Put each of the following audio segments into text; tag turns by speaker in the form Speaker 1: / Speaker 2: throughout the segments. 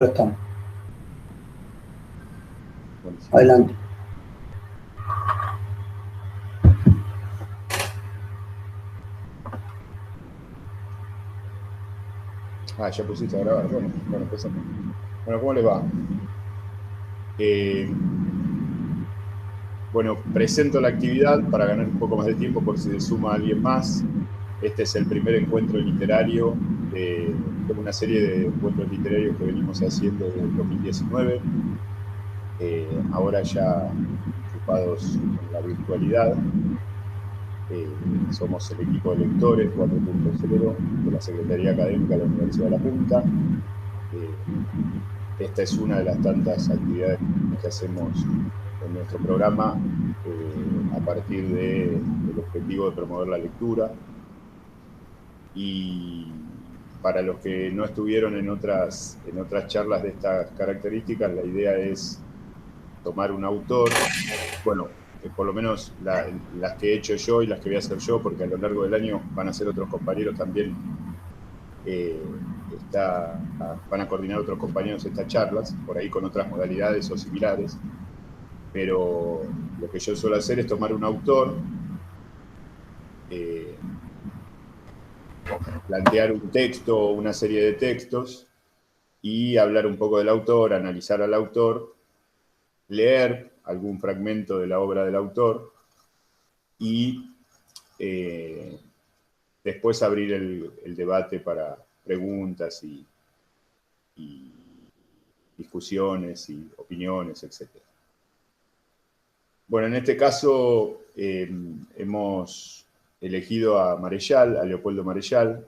Speaker 1: Estamos.
Speaker 2: Buenísimo.
Speaker 1: Adelante.
Speaker 2: Ya pusiste a grabar. Bueno, empezamos. Bueno, ¿cómo les va? Bueno, presento la actividad para ganar un poco más de tiempo por si se suma alguien más. Este es el primer encuentro literario de una serie de encuentros literarios que venimos haciendo desde el 2019. Ahora ya ocupados en la virtualidad. Somos el equipo de lectores 4.0 de la Secretaría Académica de la Universidad de La Punta. Esta es una de las tantas actividades que hacemos en nuestro programa a partir del objetivo de promover la lectura. Y para los que no estuvieron en otras charlas de estas características, la idea es tomar un autor, bueno, por lo menos las que he hecho yo y las que voy a hacer yo, porque a lo largo del año van a ser otros compañeros también, van a coordinar otros compañeros estas charlas, por ahí con otras modalidades o similares, pero lo que yo suelo hacer es tomar un autor, plantear un texto o una serie de textos y hablar un poco del autor, analizar al autor, leer algún fragmento de la obra del autor y después abrir el debate para preguntas y discusiones y opiniones, etc. Bueno, en este caso hemos elegido a Marechal, a Leopoldo Marechal.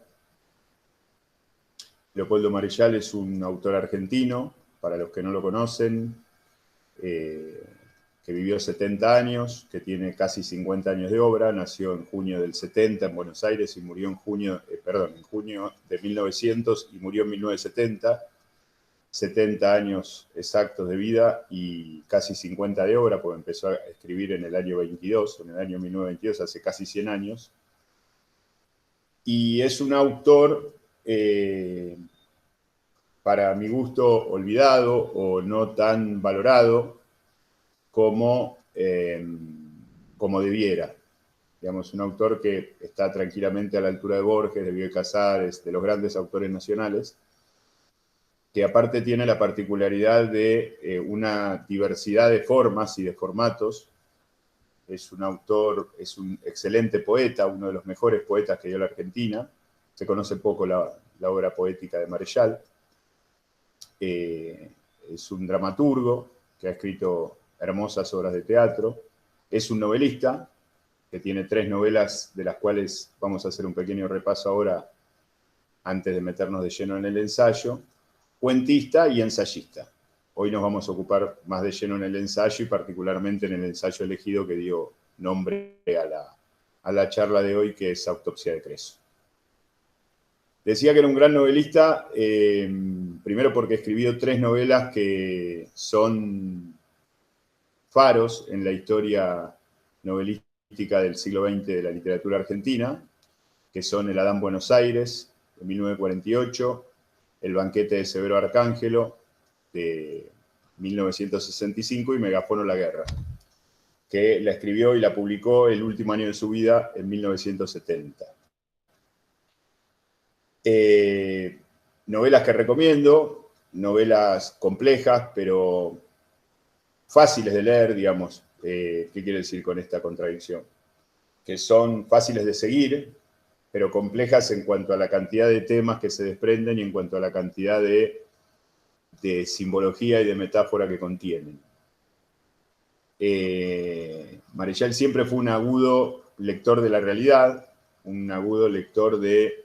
Speaker 2: Leopoldo Marechal es un autor argentino, para los que no lo conocen, que vivió 70 años, que tiene casi 50 años de obra, nació en junio del 70 en Buenos Aires y murió en junio de 1900 y murió en 1970, 70 años exactos de vida y casi 50 de obra, porque empezó a escribir en el año 22, en el año 1922, hace casi 100 años. Y es un autor, para mi gusto, olvidado o no tan valorado como debiera. Digamos, un autor que está tranquilamente a la altura de Borges, de Bioy Casares, de los grandes autores nacionales, que aparte tiene la particularidad de una diversidad de formas y de formatos. Es un autor, es un excelente poeta, uno de los mejores poetas que dio la Argentina. Se conoce poco la obra poética de Marechal. Es un dramaturgo que ha escrito hermosas obras de teatro. Es un novelista que tiene 3 novelas, de las cuales vamos a hacer un pequeño repaso ahora antes de meternos de lleno en el ensayo. Cuentista y ensayista. Hoy nos vamos a ocupar más de lleno en el ensayo y particularmente en el ensayo elegido que dio nombre a la charla de hoy, que es Autopsia de Creso. Decía que era un gran novelista, primero porque escribió 3 novelas que son faros en la historia novelística del siglo XX de la literatura argentina, que son El Adán Buenos Aires, de 1948, El banquete de Severo Arcángelo, de 1965, y Megafono la guerra, que la escribió y la publicó el último año de su vida, en 1970. Novelas que recomiendo, novelas complejas, pero fáciles de leer, digamos. ¿Qué quiere decir con esta contradicción? Que son fáciles de seguir, pero complejas en cuanto a la cantidad de temas que se desprenden y en cuanto a la cantidad de simbología y de metáfora que contienen. Marechal siempre fue un agudo lector de la realidad, un agudo lector de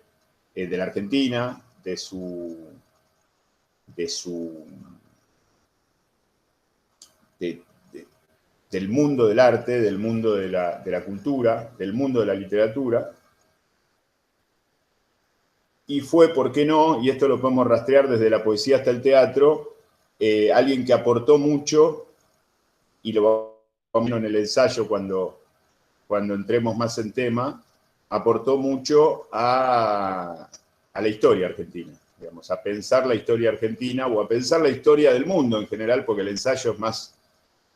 Speaker 2: la Argentina, del mundo del arte, del mundo de la cultura, del mundo de la literatura. Y fue, ¿por qué no? Y esto lo podemos rastrear desde la poesía hasta el teatro, alguien que aportó mucho, y lo vamos a ver en el ensayo cuando entremos más en tema, aportó mucho a la historia argentina. digamos, a pensar la historia argentina o a pensar la historia del mundo en general, porque el ensayo es más,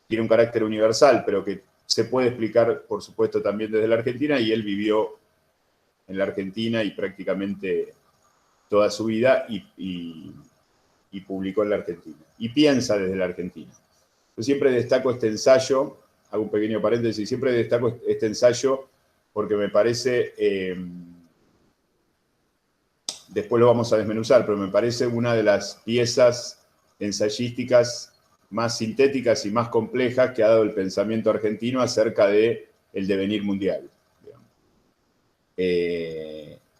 Speaker 2: tiene un carácter universal, pero que se puede explicar, por supuesto, también desde la Argentina, y él vivió en la Argentina y prácticamente toda su vida y publicó en la Argentina. Y piensa desde la Argentina. Yo siempre destaco este ensayo, hago un pequeño paréntesis, siempre destaco este ensayo porque me parece, después lo vamos a desmenuzar, pero me parece una de las piezas ensayísticas más sintéticas y más complejas que ha dado el pensamiento argentino acerca del devenir mundial.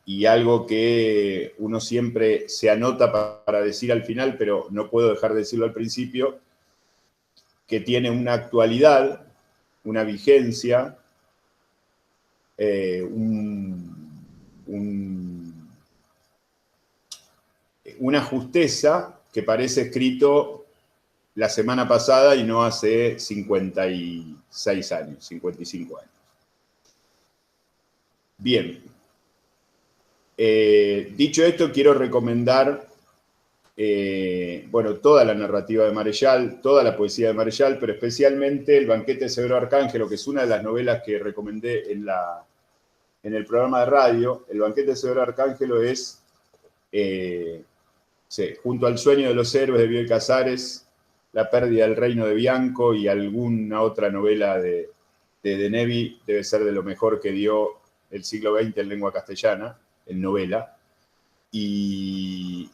Speaker 2: Y algo que uno siempre se anota para decir al final, pero no puedo dejar de decirlo al principio, que tiene una actualidad, una vigencia, una justeza que parece escrito la semana pasada y no hace 56 años, 55 años. Bien. Dicho esto, quiero recomendar, bueno, toda la narrativa de Marechal, toda la poesía de Marechal, pero especialmente El banquete de Severo Arcángelo, que es una de las novelas que recomendé en el programa de radio. El banquete de Severo Arcángelo es, sí, junto al sueño de los héroes de Bioy Casares, La pérdida del reino de Bianco y alguna otra novela de Nevi, debe ser de lo mejor que dio el siglo XX en lengua castellana, en novela. Y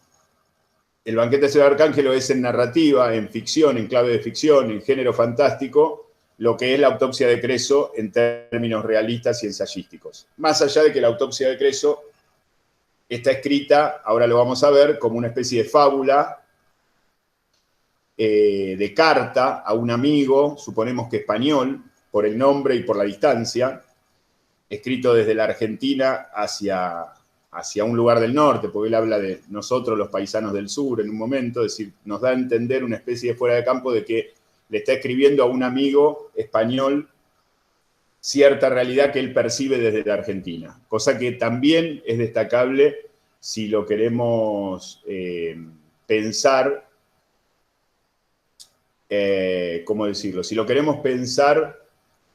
Speaker 2: El banquete de Severo Arcángelo es en narrativa, en ficción, en clave de ficción, en género fantástico, lo que es La autopsia de Creso en términos realistas y ensayísticos. Más allá de que La autopsia de Creso está escrita, ahora lo vamos a ver, como una especie de fábula, de carta a un amigo, suponemos que español, por el nombre y por la distancia, escrito desde la Argentina hacia un lugar del norte, porque él habla de nosotros los paisanos del sur en un momento, es decir, nos da a entender una especie de fuera de campo de que le está escribiendo a un amigo español cierta realidad que él percibe desde la Argentina, cosa que también es destacable si lo queremos pensar, ¿cómo decirlo? Si lo queremos pensar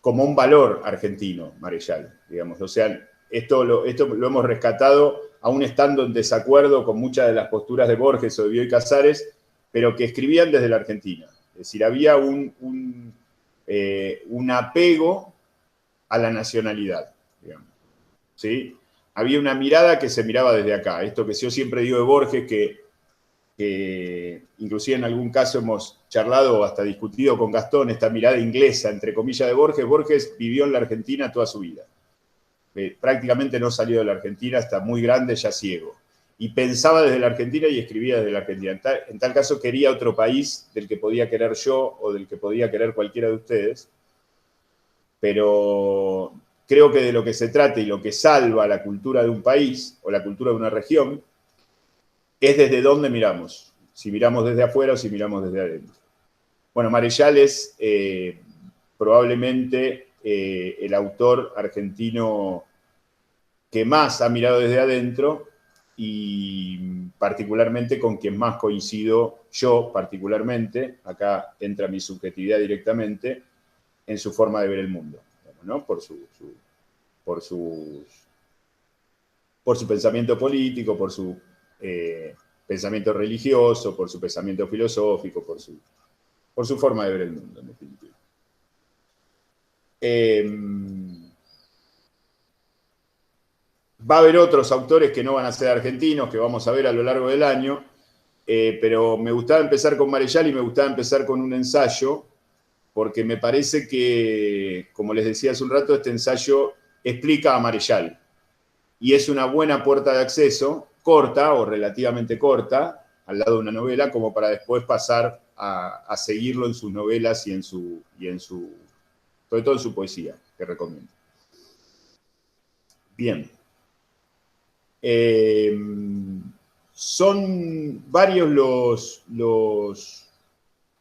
Speaker 2: como un valor argentino, Marechal, digamos. O sea, esto lo hemos rescatado aún estando en desacuerdo con muchas de las posturas de Borges o de Bioy Casares, pero que escribían desde la Argentina. Es decir, había un apego a la nacionalidad, digamos. ¿Sí? Había una mirada que se miraba desde acá. Esto que yo siempre digo de Borges, que inclusive en algún caso hemos charlado o hasta discutido con Gastón, esta mirada inglesa, entre comillas, de Borges. Borges vivió en la Argentina toda su vida. Prácticamente no salió de la Argentina hasta muy grande, ya ciego. Y pensaba desde la Argentina y escribía desde la Argentina. En tal caso quería otro país del que podía querer yo o del que podía querer cualquiera de ustedes. Pero creo que de lo que se trata y lo que salva la cultura de un país o la cultura de una región es desde dónde miramos, si miramos desde afuera o si miramos desde adentro. Bueno, Marechal es probablemente el autor argentino que más ha mirado desde adentro y particularmente con quien más coincido yo particularmente, acá entra mi subjetividad directamente, en su forma de ver el mundo, ¿no? Por su pensamiento político, por su pensamiento religioso, por su pensamiento filosófico, por su forma de ver el mundo, en definitiva. Va a haber otros autores que no van a ser argentinos, que vamos a ver a lo largo del año, pero me gustaba empezar con Marechal y me gustaba empezar con un ensayo, porque me parece que, como les decía hace un rato, este ensayo explica a Marechal. Y es una buena puerta de acceso, corta o relativamente corta, al lado de una novela, como para después pasar a seguirlo en sus novelas y sobre todo en su poesía, que recomiendo. Bien. Son varios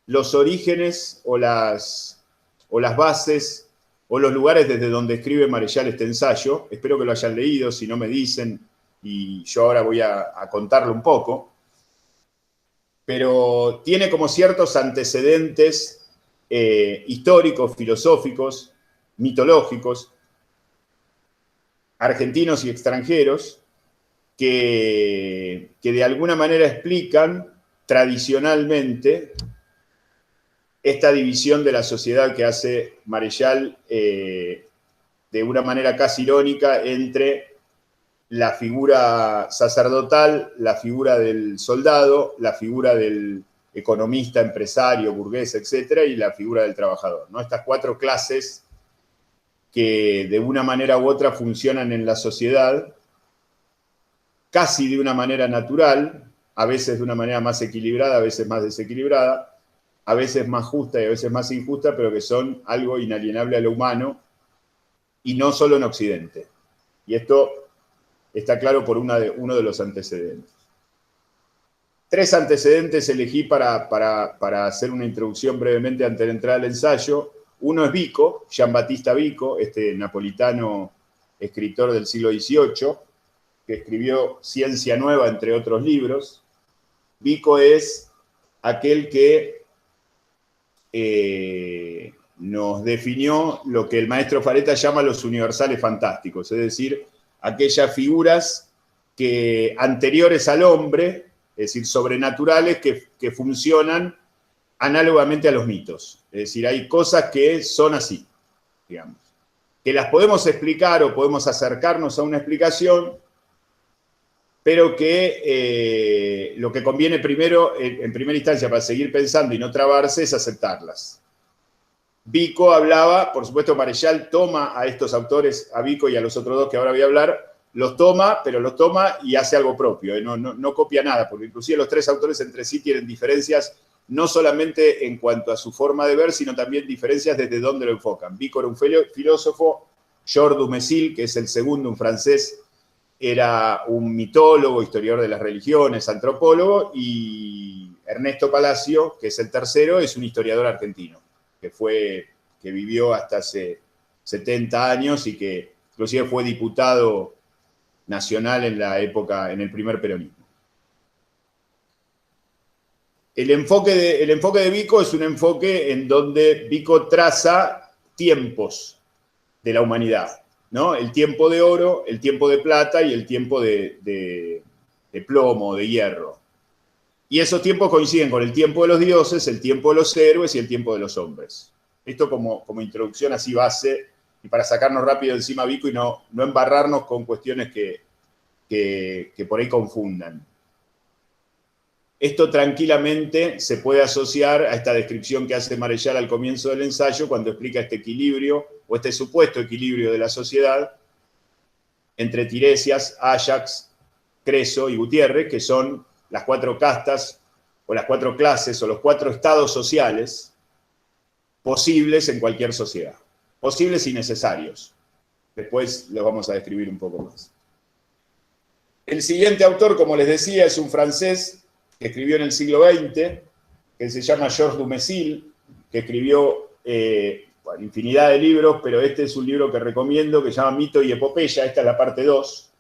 Speaker 2: los orígenes o las bases o los lugares desde donde escribe Marechal este ensayo. Espero que lo hayan leído, si no me dicen, y yo ahora voy a contarlo un poco, pero tiene como ciertos antecedentes históricos, filosóficos, mitológicos, argentinos y extranjeros, que de alguna manera explican tradicionalmente esta división de la sociedad que hace Marechal de una manera casi irónica entre la figura sacerdotal, la figura del soldado, la figura del economista, empresario, burgués, etcétera, y la figura del trabajador, ¿no? Estas cuatro clases que de una manera u otra funcionan en la sociedad casi de una manera natural, a veces de una manera más equilibrada, a veces más desequilibrada, a veces más justa y a veces más injusta, pero que son algo inalienable a lo humano, y no solo en Occidente. Y esto está claro por uno de los antecedentes. 3 antecedentes elegí para hacer una introducción brevemente antes de entrar al ensayo. Uno es Vico, Giambattista Vico, este napolitano escritor del siglo XVIII, que escribió Ciencia Nueva, entre otros libros. Vico es aquel que nos definió lo que el maestro Fareta llama los universales fantásticos, es decir, aquellas figuras que, anteriores al hombre, es decir, sobrenaturales, que funcionan análogamente a los mitos. Es decir, hay cosas que son así, digamos, que las podemos explicar o podemos acercarnos a una explicación, pero que lo que conviene primero, en primera instancia, para seguir pensando y no trabarse, es aceptarlas. Vico hablaba, por supuesto, Marechal toma a estos autores, a Vico y a los otros dos que ahora voy a hablar, los toma, pero los toma y hace algo propio, no copia nada, porque inclusive los 3 autores entre sí tienen diferencias, no solamente en cuanto a su forma de ver, sino también diferencias desde dónde lo enfocan. Vico era un filósofo, Georges Dumézil, que es el segundo, un francés, era un mitólogo, historiador de las religiones, antropólogo, y Ernesto Palacio, que es el tercero, es un historiador argentino, que vivió hasta hace 70 años y que inclusive fue diputado nacional en la época, en el primer peronismo. El enfoque de Vico es un enfoque en donde Vico traza tiempos de la humanidad, ¿no? El tiempo de oro, el tiempo de plata y el tiempo de plomo, de hierro. Y esos tiempos coinciden con el tiempo de los dioses, el tiempo de los héroes y el tiempo de los hombres. Esto como introducción así base, y para sacarnos rápido encima Vico y no embarrarnos con cuestiones que por ahí confundan. Esto tranquilamente se puede asociar a esta descripción que hace Marechal al comienzo del ensayo cuando explica este equilibrio o este supuesto equilibrio de la sociedad entre Tiresias, Áyax, Creso y Gutiérrez, que son las 4 castas o las 4 clases o los 4 estados sociales posibles en cualquier sociedad. Posibles y necesarios. Después los vamos a describir un poco más. El siguiente autor, como les decía, es un francés que escribió en el siglo XX, que se llama Georges Dumézil, que escribió infinidad de libros, pero este es un libro que recomiendo, que se llama Mito y Epopeya. Esta es la parte 2.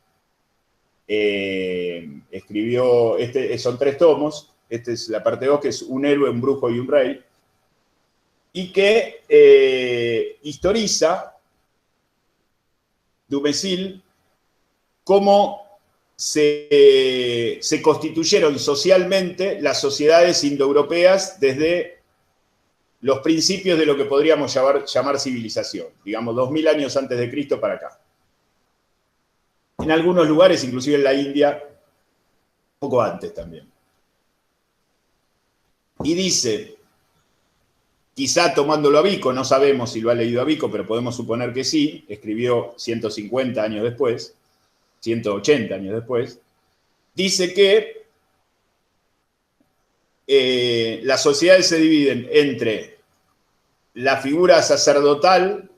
Speaker 2: Escribió, son 3 tomos, esta es la parte 2, que es Un héroe, un brujo y un rey, y que historiza Dumézil cómo se constituyeron socialmente las sociedades indoeuropeas desde los principios de lo que podríamos llamar civilización, digamos 2000 años antes de Cristo para acá. En algunos lugares, inclusive en la India, poco antes también. Y dice, quizá tomándolo a Vico, no sabemos si lo ha leído a Vico, pero podemos suponer que sí, escribió 150 años después, 180 años después, dice que las sociedades se dividen entre la figura sacerdotal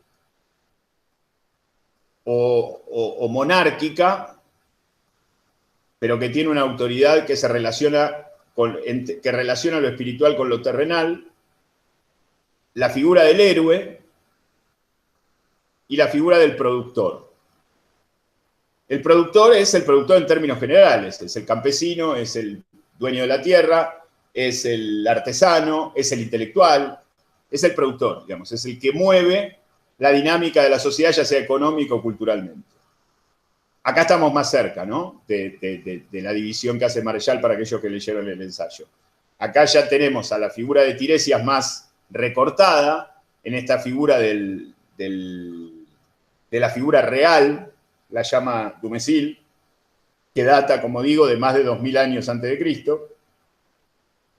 Speaker 2: o monárquica, pero que tiene una autoridad que se relaciona que relaciona lo espiritual con lo terrenal, la figura del héroe y la figura del productor. El productor es el productor en términos generales, es el campesino, es el dueño de la tierra, es el artesano, es el intelectual, es el productor, digamos, es el que mueve la dinámica de la sociedad, ya sea económica o culturalmente. Acá estamos más cerca, ¿no? De la división que hace Marechal para aquellos que leyeron el ensayo. Acá ya tenemos a la figura de Tiresias más recortada, en esta figura de la figura real, la llama Dumézil, que data, como digo, de más de 2000 años antes de Cristo.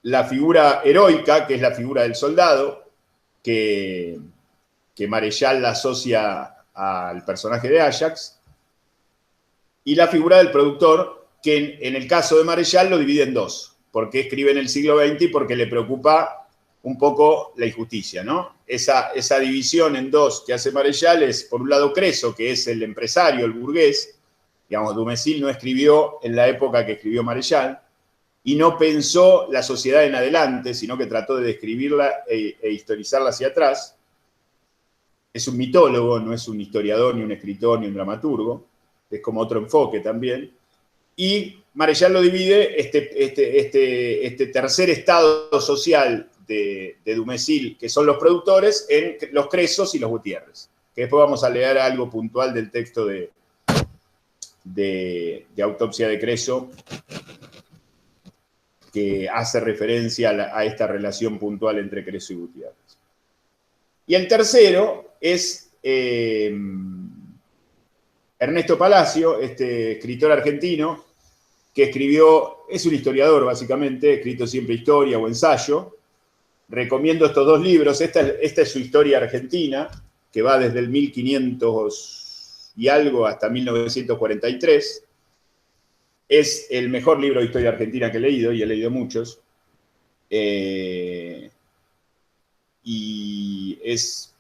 Speaker 2: La figura heroica, que es la figura del soldado, que Marechal la asocia al personaje de Ajax, y la figura del productor, que en el caso de Marechal lo divide en dos, porque escribe en el siglo XX y porque le preocupa un poco la injusticia, ¿no? Esa división en dos que hace Marechal es, por un lado, Creso, que es el empresario, el burgués. Digamos, Dumézil no escribió en la época que escribió Marechal, y no pensó la sociedad en adelante, sino que trató de describirla e historizarla hacia atrás. Es un mitólogo, no es un historiador, ni un escritor, ni un dramaturgo. Es como otro enfoque también. Y Marechal lo divide, este tercer estado social de Dumézil, que son los productores, en los Cresos y los Gutiérrez. Que después vamos a leer algo puntual del texto de Autopsia de Creso, que hace referencia a esta relación puntual entre Creso y Gutiérrez. Y el tercero es Ernesto Palacio, este escritor argentino, que escribió, es un historiador básicamente, ha escrito siempre historia o ensayo. Recomiendo estos dos libros. Esta es su historia argentina, que va desde el 1500 y algo hasta 1943. Es el mejor libro de historia argentina que he leído, y he leído muchos. Y es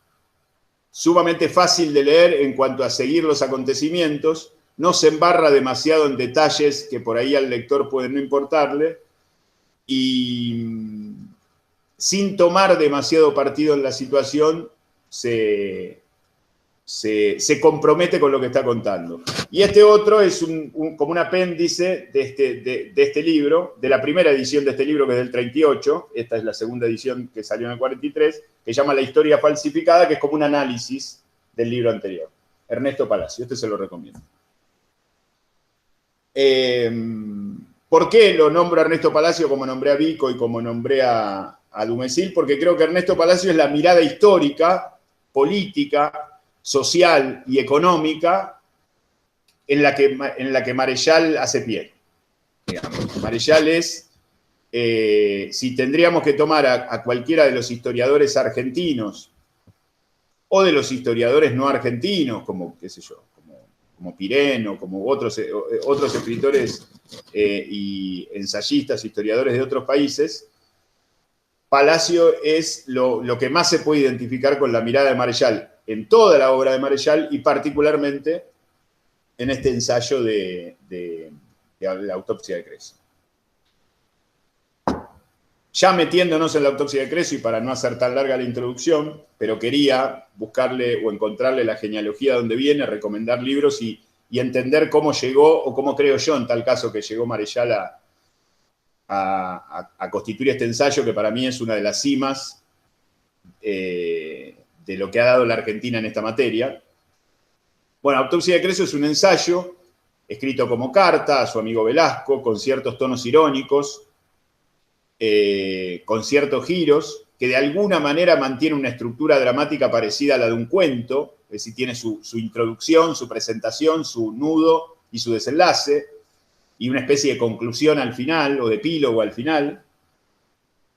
Speaker 2: sumamente fácil de leer en cuanto a seguir los acontecimientos. No se embarra demasiado en detalles que por ahí al lector pueden no importarle, y sin tomar demasiado partido en la situación, se compromete con lo que está contando. Y este otro es como un apéndice de este libro, de la primera edición de este libro, que es del 38, esta es la segunda edición que salió en el 43, que se llama La historia falsificada, que es como un análisis del libro anterior. Ernesto Palacio, este se lo recomiendo. ¿Por qué lo nombro a Ernesto Palacio como nombré a Vico y como nombré a Dumézil? Porque creo que Ernesto Palacio es la mirada histórica, política, social y económica en la que Marechal hace pie. Digamos, Marechal es, si tendríamos que tomar a cualquiera de los historiadores argentinos o de los historiadores no argentinos, como, qué sé yo, como Pireno, como otros escritores y ensayistas, historiadores de otros países, Palacio es lo que más se puede identificar con la mirada de Marechal en toda la obra de Marechal, y particularmente en este ensayo de la autopsia de Creso. Ya metiéndonos en la autopsia de Creso, y para no hacer tan larga la introducción, pero quería buscarle o encontrarle la genealogía de donde viene, recomendar libros y entender cómo llegó, o cómo creo yo en tal caso que llegó Marechal a constituir este ensayo, que para mí es una de las cimas de lo que ha dado la Argentina en esta materia. Bueno, Autopsia de Creso es un ensayo escrito como carta a su amigo Velasco, con ciertos tonos irónicos, con ciertos giros, que de alguna manera mantiene una estructura dramática parecida a la de un cuento, es decir, tiene su introducción, su presentación, su nudo y su desenlace, y una especie de conclusión al final, o de epílogo al final.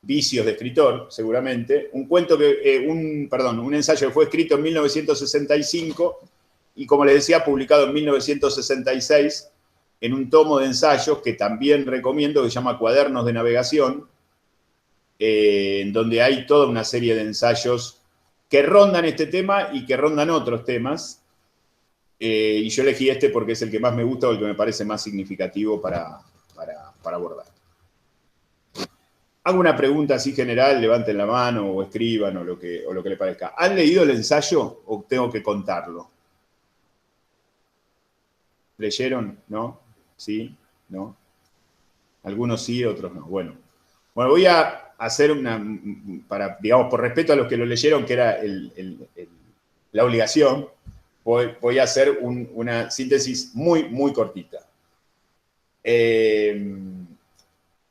Speaker 2: Vicios de escritor, seguramente. Un ensayo que fue escrito en 1965 y, como les decía, publicado en 1966 en un tomo de ensayos que también recomiendo, que se llama Cuadernos de Navegación, en donde hay toda una serie de ensayos que rondan este tema y que rondan otros temas. Y yo elegí este porque es el que más me gusta, o el que me parece más significativo para abordar. Hago una pregunta así general, levanten la mano o escriban o lo que les parezca. ¿Han leído el ensayo o tengo que contarlo? ¿Leyeron? ¿No? ¿Sí? ¿No? Algunos sí, otros no. Bueno, voy a hacer digamos, por respeto a los que lo leyeron, que era la obligación, voy a hacer una síntesis muy, muy cortita.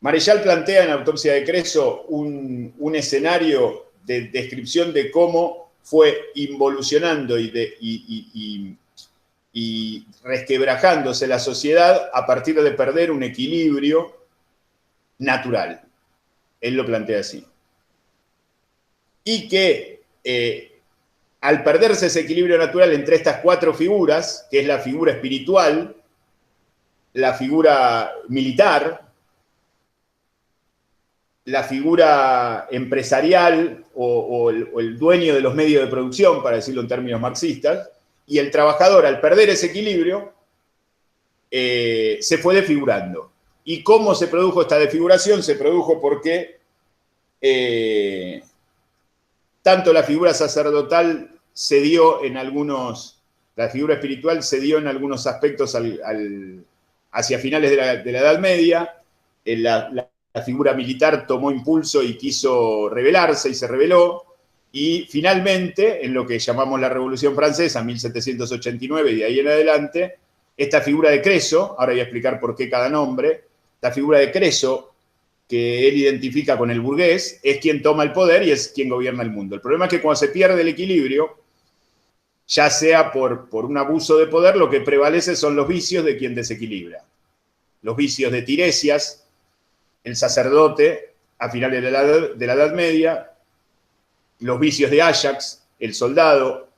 Speaker 2: Marechal plantea en Autopsia de Creso un escenario de descripción de cómo fue involucionando y resquebrajándose la sociedad a partir de perder un equilibrio natural. Él lo plantea así. Y que al perderse ese equilibrio natural entre estas cuatro figuras, que es la figura espiritual, la figura militar, la figura empresarial o el dueño de los medios de producción, para decirlo en términos marxistas, y el trabajador, al perder ese equilibrio, se fue desfigurando. ¿Y cómo se produjo esta desfiguración? Se produjo porque tanto la figura sacerdotal se dio en algunos, la figura espiritual se dio en algunos aspectos hacia finales de la Edad Media, la figura militar tomó impulso y quiso rebelarse y se rebeló, y finalmente, en lo que llamamos la Revolución Francesa, 1789 y de ahí en adelante, esta figura de Creso, ahora voy a explicar por qué cada nombre, esta figura de Creso, que él identifica con el burgués, es quien toma el poder y es quien gobierna el mundo. El problema es que cuando se pierde el equilibrio, ya sea por un abuso de poder, lo que prevalece son los vicios de quien desequilibra. Los vicios de Tiresias, el sacerdote a finales de la Edad Media, los vicios de Ajax, el soldado,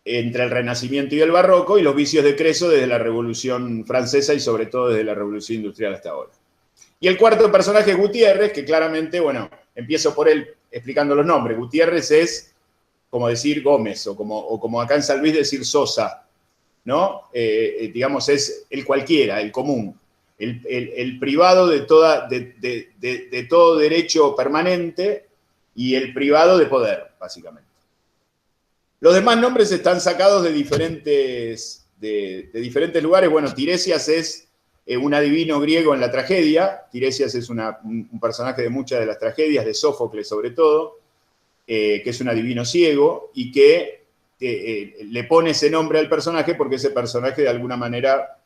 Speaker 2: entre el Renacimiento y el Barroco, y los vicios de Creso desde la Revolución Francesa y sobre todo desde la Revolución Industrial hasta ahora. Y el cuarto personaje es Gutiérrez, que claramente, bueno, empiezo por él explicando los nombres. Gutiérrez es como decir Gómez, o como acá en San Luis decir Sosa, ¿no? Digamos, es el cualquiera, el común. El privado de todo derecho permanente y el privado de poder, básicamente. Los demás nombres están sacados de diferentes lugares. Bueno, Tiresias es un adivino griego en la tragedia. Tiresias es un personaje de muchas de las tragedias, de Sófocles sobre todo, que es un adivino ciego y que le pone ese nombre al personaje porque ese personaje de alguna manera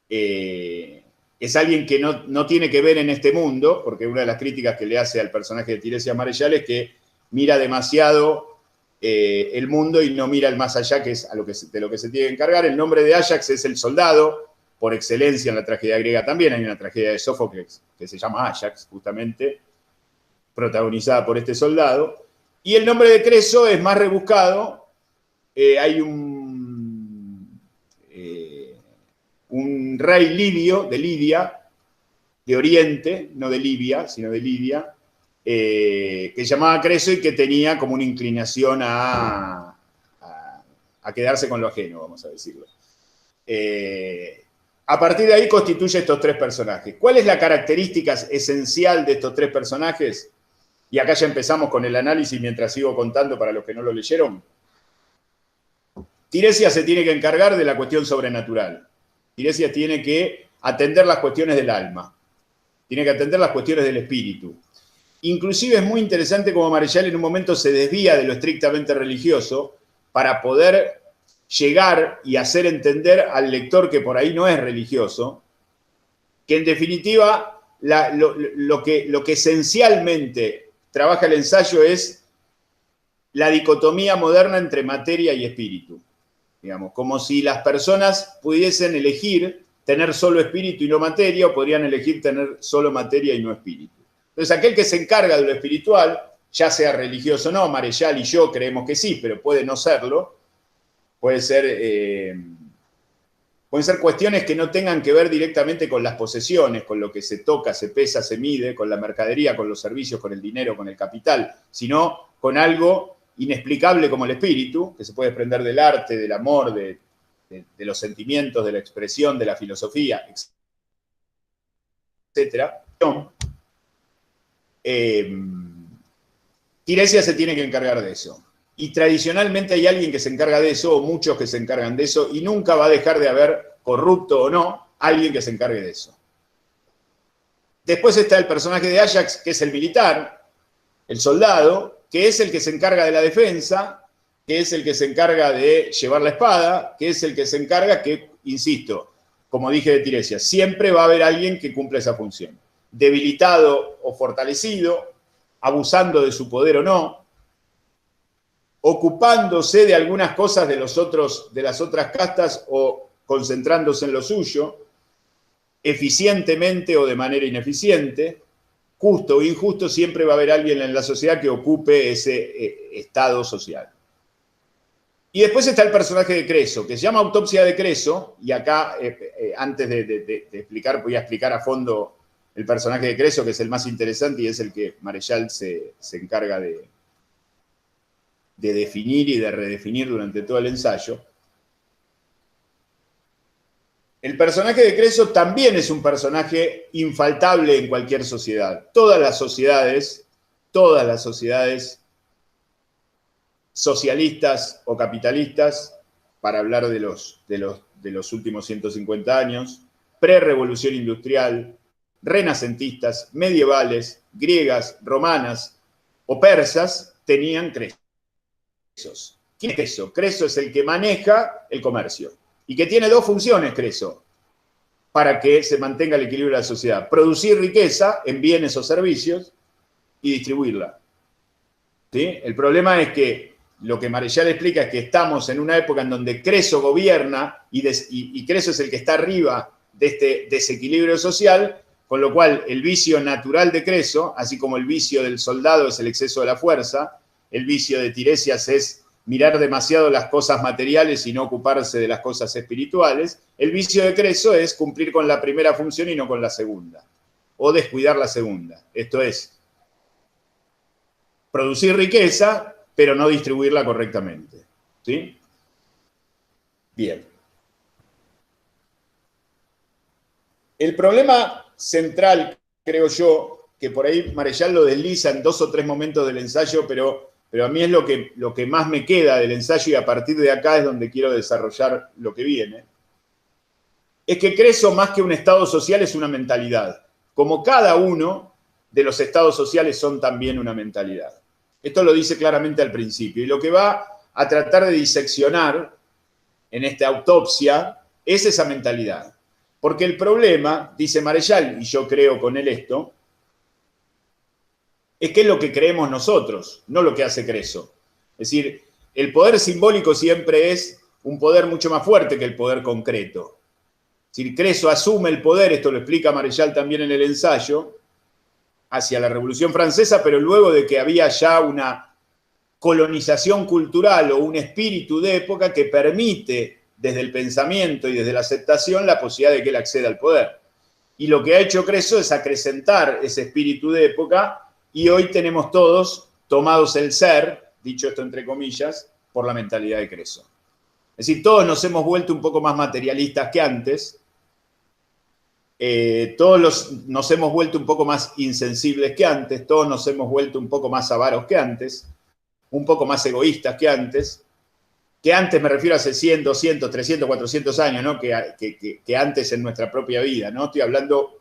Speaker 2: es alguien que no tiene que ver en este mundo, porque una de las críticas que le hace al personaje de Tiresias Marechal es que mira demasiado el mundo y no mira el más allá, que es de lo que se tiene que encargar. El nombre de Ajax es el soldado, por excelencia en la tragedia griega también. Hay una tragedia de Sófocles que se llama Ajax, justamente, protagonizada por este soldado. Y el nombre de Creso es más rebuscado. Hay un rey libio, de Lidia, de Oriente, no de Libia, sino de Lidia, que se llamaba Creso y que tenía como una inclinación a quedarse con lo ajeno, vamos a decirlo. A partir de ahí constituye estos tres personajes. ¿Cuál es la característica esencial de estos tres personajes? Y acá ya empezamos con el análisis mientras sigo contando para los que no lo leyeron. Tiresias se tiene que encargar de la cuestión sobrenatural. Tiresias tiene que atender las cuestiones del alma. Tiene que atender las cuestiones del espíritu. Inclusive es muy interesante cómo Marechal en un momento se desvía de lo estrictamente religioso para poder llegar y hacer entender al lector que por ahí no es religioso, que en definitiva lo que esencialmente trabaja el ensayo es la dicotomía moderna entre materia y espíritu. Digamos, como si las personas pudiesen elegir tener solo espíritu y no materia, o podrían elegir tener solo materia y no espíritu. Entonces, aquel que se encarga de lo espiritual, ya sea religioso o no, Marechal y yo creemos que sí, pero puede no serlo, pueden ser cuestiones que no tengan que ver directamente con las posesiones, con lo que se toca, se pesa, se mide, con la mercadería, con los servicios, con el dinero, con el capital, sino con algo inexplicable como el espíritu, que se puede desprender del arte, del amor, de los sentimientos, de la expresión, de la filosofía, etc. Tiresias se tiene que encargar de eso. y tradicionalmente hay alguien que se encarga de eso, o muchos que se encargan de eso, y nunca va a dejar de haber, corrupto o no, alguien que se encargue de eso. Después está el personaje de Ajax, que es el militar, el soldado, que es el que se encarga de la defensa, que es el que se encarga de llevar la espada, que es el que se encarga que, insisto, como dije de Tiresias, siempre va a haber alguien que cumpla esa función. Debilitado o fortalecido, abusando de su poder o no, ocupándose de algunas cosas de las otras castas o concentrándose en lo suyo, eficientemente o de manera ineficiente, justo o injusto, siempre va a haber alguien en la sociedad que ocupe ese estado social. Y después está el personaje de Creso, que se llama Autopsia de Creso, y acá, antes de explicar, voy a explicar a fondo el personaje de Creso, que es el más interesante y es el que Marechal se encarga de definir y de redefinir durante todo el ensayo. El personaje de Creso también es un personaje infaltable en cualquier sociedad. Todas las sociedades socialistas o capitalistas, para hablar de los últimos 150 años, pre-revolución industrial, renacentistas, medievales, griegas, romanas o persas, tenían Cresos. ¿Quién es Creso? Creso es el que maneja el comercio y que tiene dos funciones, Creso, para que se mantenga el equilibrio de la sociedad: producir riqueza en bienes o servicios y distribuirla. ¿Sí? El problema es que lo que Marechal explica es que estamos en una época en donde Creso gobierna y Creso es el que está arriba de este desequilibrio social, con lo cual el vicio natural de Creso, así como el vicio del soldado es el exceso de la fuerza, el vicio de Tiresias es mirar demasiado las cosas materiales y no ocuparse de las cosas espirituales, el vicio de Creso es cumplir con la primera función y no con la segunda, o descuidar la segunda. Esto es, producir riqueza, pero no distribuirla correctamente. ¿Sí? Bien. El problema central, creo yo, que por ahí Marechal lo desliza en 2 o 3 momentos del ensayo, pero a mí es lo que más me queda del ensayo y a partir de acá es donde quiero desarrollar lo que viene, es que Creso, más que un estado social, es una mentalidad. Como cada uno de los estados sociales son también una mentalidad. Esto lo dice claramente al principio. Y lo que va a tratar de diseccionar en esta autopsia es esa mentalidad. Porque el problema, dice Marechal, y yo creo con él esto, es que es lo que creemos nosotros, no lo que hace Creso. Es decir, el poder simbólico siempre es un poder mucho más fuerte que el poder concreto. Es decir, Creso asume el poder, esto lo explica Marechal también en el ensayo, hacia la Revolución Francesa, pero luego de que había ya una colonización cultural o un espíritu de época que permite, desde el pensamiento y desde la aceptación, la posibilidad de que él acceda al poder. Y lo que ha hecho Creso es acrecentar ese espíritu de época y hoy tenemos todos tomados el ser, dicho esto entre comillas, por la mentalidad de Creso. Es decir, todos nos hemos vuelto un poco más materialistas que antes, todos nos hemos vuelto un poco más insensibles que antes, todos nos hemos vuelto un poco más avaros que antes, un poco más egoístas que antes me refiero a hace 100, 200, 300, 400 años, ¿no? que antes en nuestra propia vida, ¿no? Estoy hablando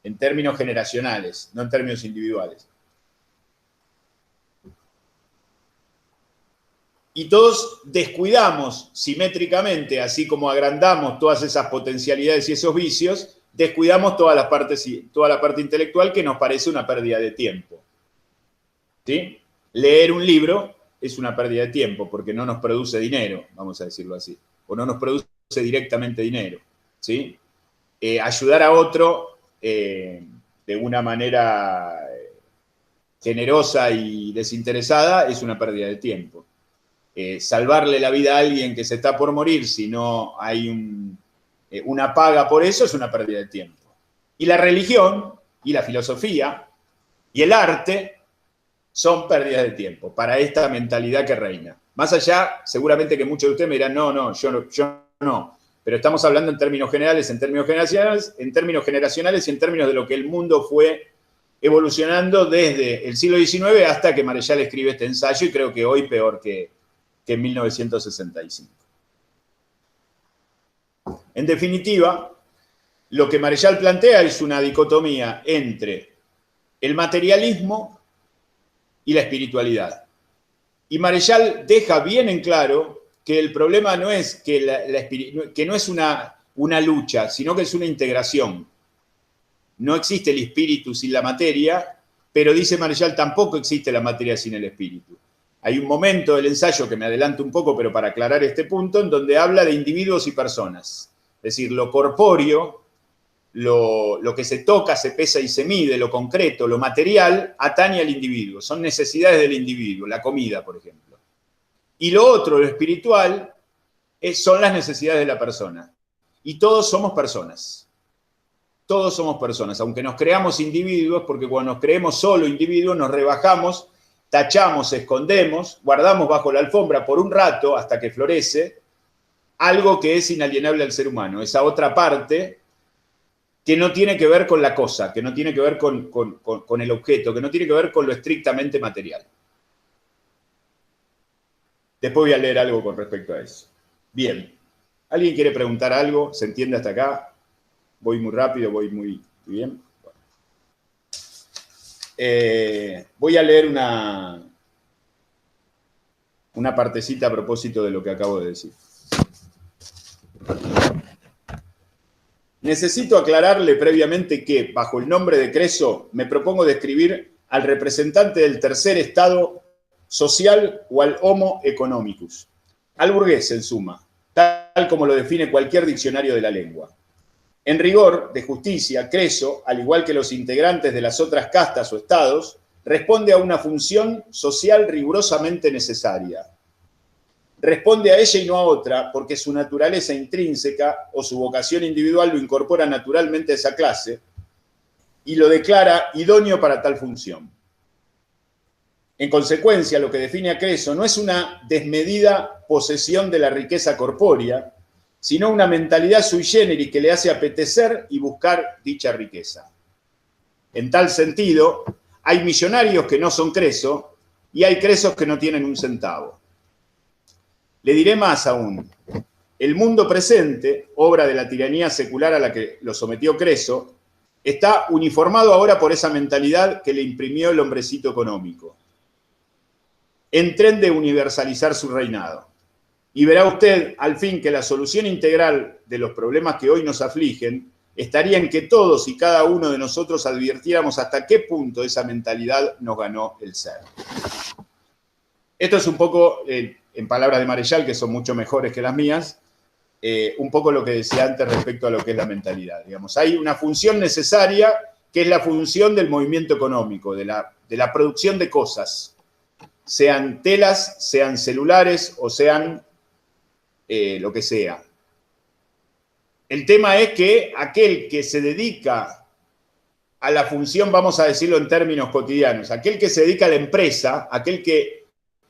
Speaker 2: en términos generacionales, no en términos individuales. Y todos descuidamos simétricamente, así como agrandamos todas esas potencialidades y esos vicios, descuidamos toda la parte intelectual, que nos parece una pérdida de tiempo. ¿Sí? Leer un libro es una pérdida de tiempo porque no nos produce dinero, vamos a decirlo así, o no nos produce directamente dinero. ¿Sí? Ayudar a otro de una manera generosa y desinteresada es una pérdida de tiempo. Salvarle la vida a alguien que se está por morir, si no hay una paga por eso, es una pérdida de tiempo. Y la religión, y la filosofía, y el arte son pérdidas de tiempo para esta mentalidad que reina. Más allá, seguramente que muchos de ustedes me dirán, no, yo no. Pero estamos hablando en términos generales, en términos generacionales y en términos de lo que el mundo fue evolucionando desde el siglo XIX hasta que Marechal escribe este ensayo, y creo que hoy peor que en 1965. En definitiva, lo que Marechal plantea es una dicotomía entre el materialismo y la espiritualidad. Y Marechal deja bien en claro que el problema no es que no es una lucha, sino que es una integración. No existe el espíritu sin la materia, pero dice Marechal, tampoco existe la materia sin el espíritu. Hay un momento del ensayo, que me adelanto un poco, pero para aclarar este punto, en donde habla de individuos y personas. Es decir, lo corpóreo, lo que se toca, se pesa y se mide, lo concreto, lo material, atañe al individuo. Son necesidades del individuo, la comida, por ejemplo. Y lo otro, lo espiritual, son las necesidades de la persona. Y todos somos personas. Todos somos personas, aunque nos creamos individuos, porque cuando nos creemos solo individuos nos rebajamos, tachamos, escondemos, guardamos bajo la alfombra por un rato hasta que florece algo que es inalienable al ser humano, esa otra parte que no tiene que ver con la cosa, que no tiene que ver con el objeto, que no tiene que ver con lo estrictamente material. Después voy a leer algo con respecto a eso. Bien, ¿alguien quiere preguntar algo? ¿Se entiende hasta acá? Voy muy rápido, voy muy bien. Voy a leer una partecita a propósito de lo que acabo de decir. Necesito aclararle previamente que, bajo el nombre de Creso, me propongo describir al representante del tercer estado social o al homo economicus, al burgués, en suma, tal como lo define cualquier diccionario de la lengua. En rigor de justicia, Creso, al igual que los integrantes de las otras castas o estados, responde a una función social rigurosamente necesaria. Responde a ella y no a otra porque su naturaleza intrínseca o su vocación individual lo incorpora naturalmente a esa clase y lo declara idóneo para tal función. En consecuencia, lo que define a Creso no es una desmedida posesión de la riqueza corpórea, sino una mentalidad sui generis que le hace apetecer y buscar dicha riqueza. En tal sentido, hay millonarios que no son Creso y hay Cresos que no tienen un centavo. Le diré más aún. El mundo presente, obra de la tiranía secular a la que lo sometió Creso, está uniformado ahora por esa mentalidad que le imprimió el hombrecito económico, en tren de universalizar su reinado. Y verá usted, al fin, que la solución integral de los problemas que hoy nos afligen estaría en que todos y cada uno de nosotros advirtiéramos hasta qué punto esa mentalidad nos ganó el ser. Esto es un poco, en palabras de Marechal, que son mucho mejores que las mías, un poco lo que decía antes respecto a lo que es la mentalidad. Digamos, hay una función necesaria que es la función del movimiento económico, de la producción de cosas, sean telas, sean celulares o sean lo que sea. El tema es que aquel que se dedica a la función, vamos a decirlo en términos cotidianos, aquel que se dedica a la empresa, aquel que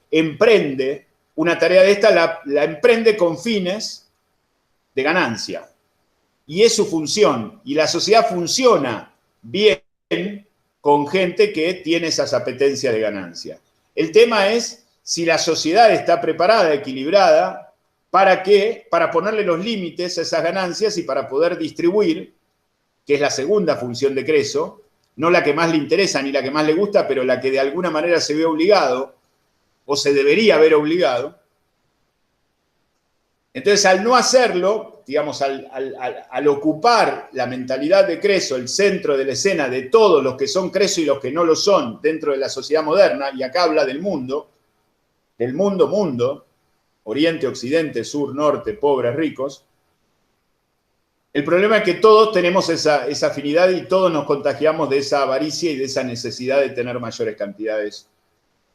Speaker 2: emprende una tarea de esta, la emprende con fines de ganancia. Y es su función. Y la sociedad funciona bien con gente que tiene esas apetencias de ganancia. El tema es si la sociedad está preparada, equilibrada, ¿para qué? Para ponerle los límites a esas ganancias y para poder distribuir, que es la segunda función de Creso, no la que más le interesa ni la que más le gusta, pero la que de alguna manera se ve obligado o se debería ver obligado. Entonces, al no hacerlo, digamos, al ocupar la mentalidad de Creso, el centro de la escena de todos los que son Creso y los que no lo son dentro de la sociedad moderna, y acá habla del mundo, Oriente, Occidente, Sur, Norte, pobres, ricos, el problema es que todos tenemos esa afinidad y todos nos contagiamos de esa avaricia y de esa necesidad de tener mayores cantidades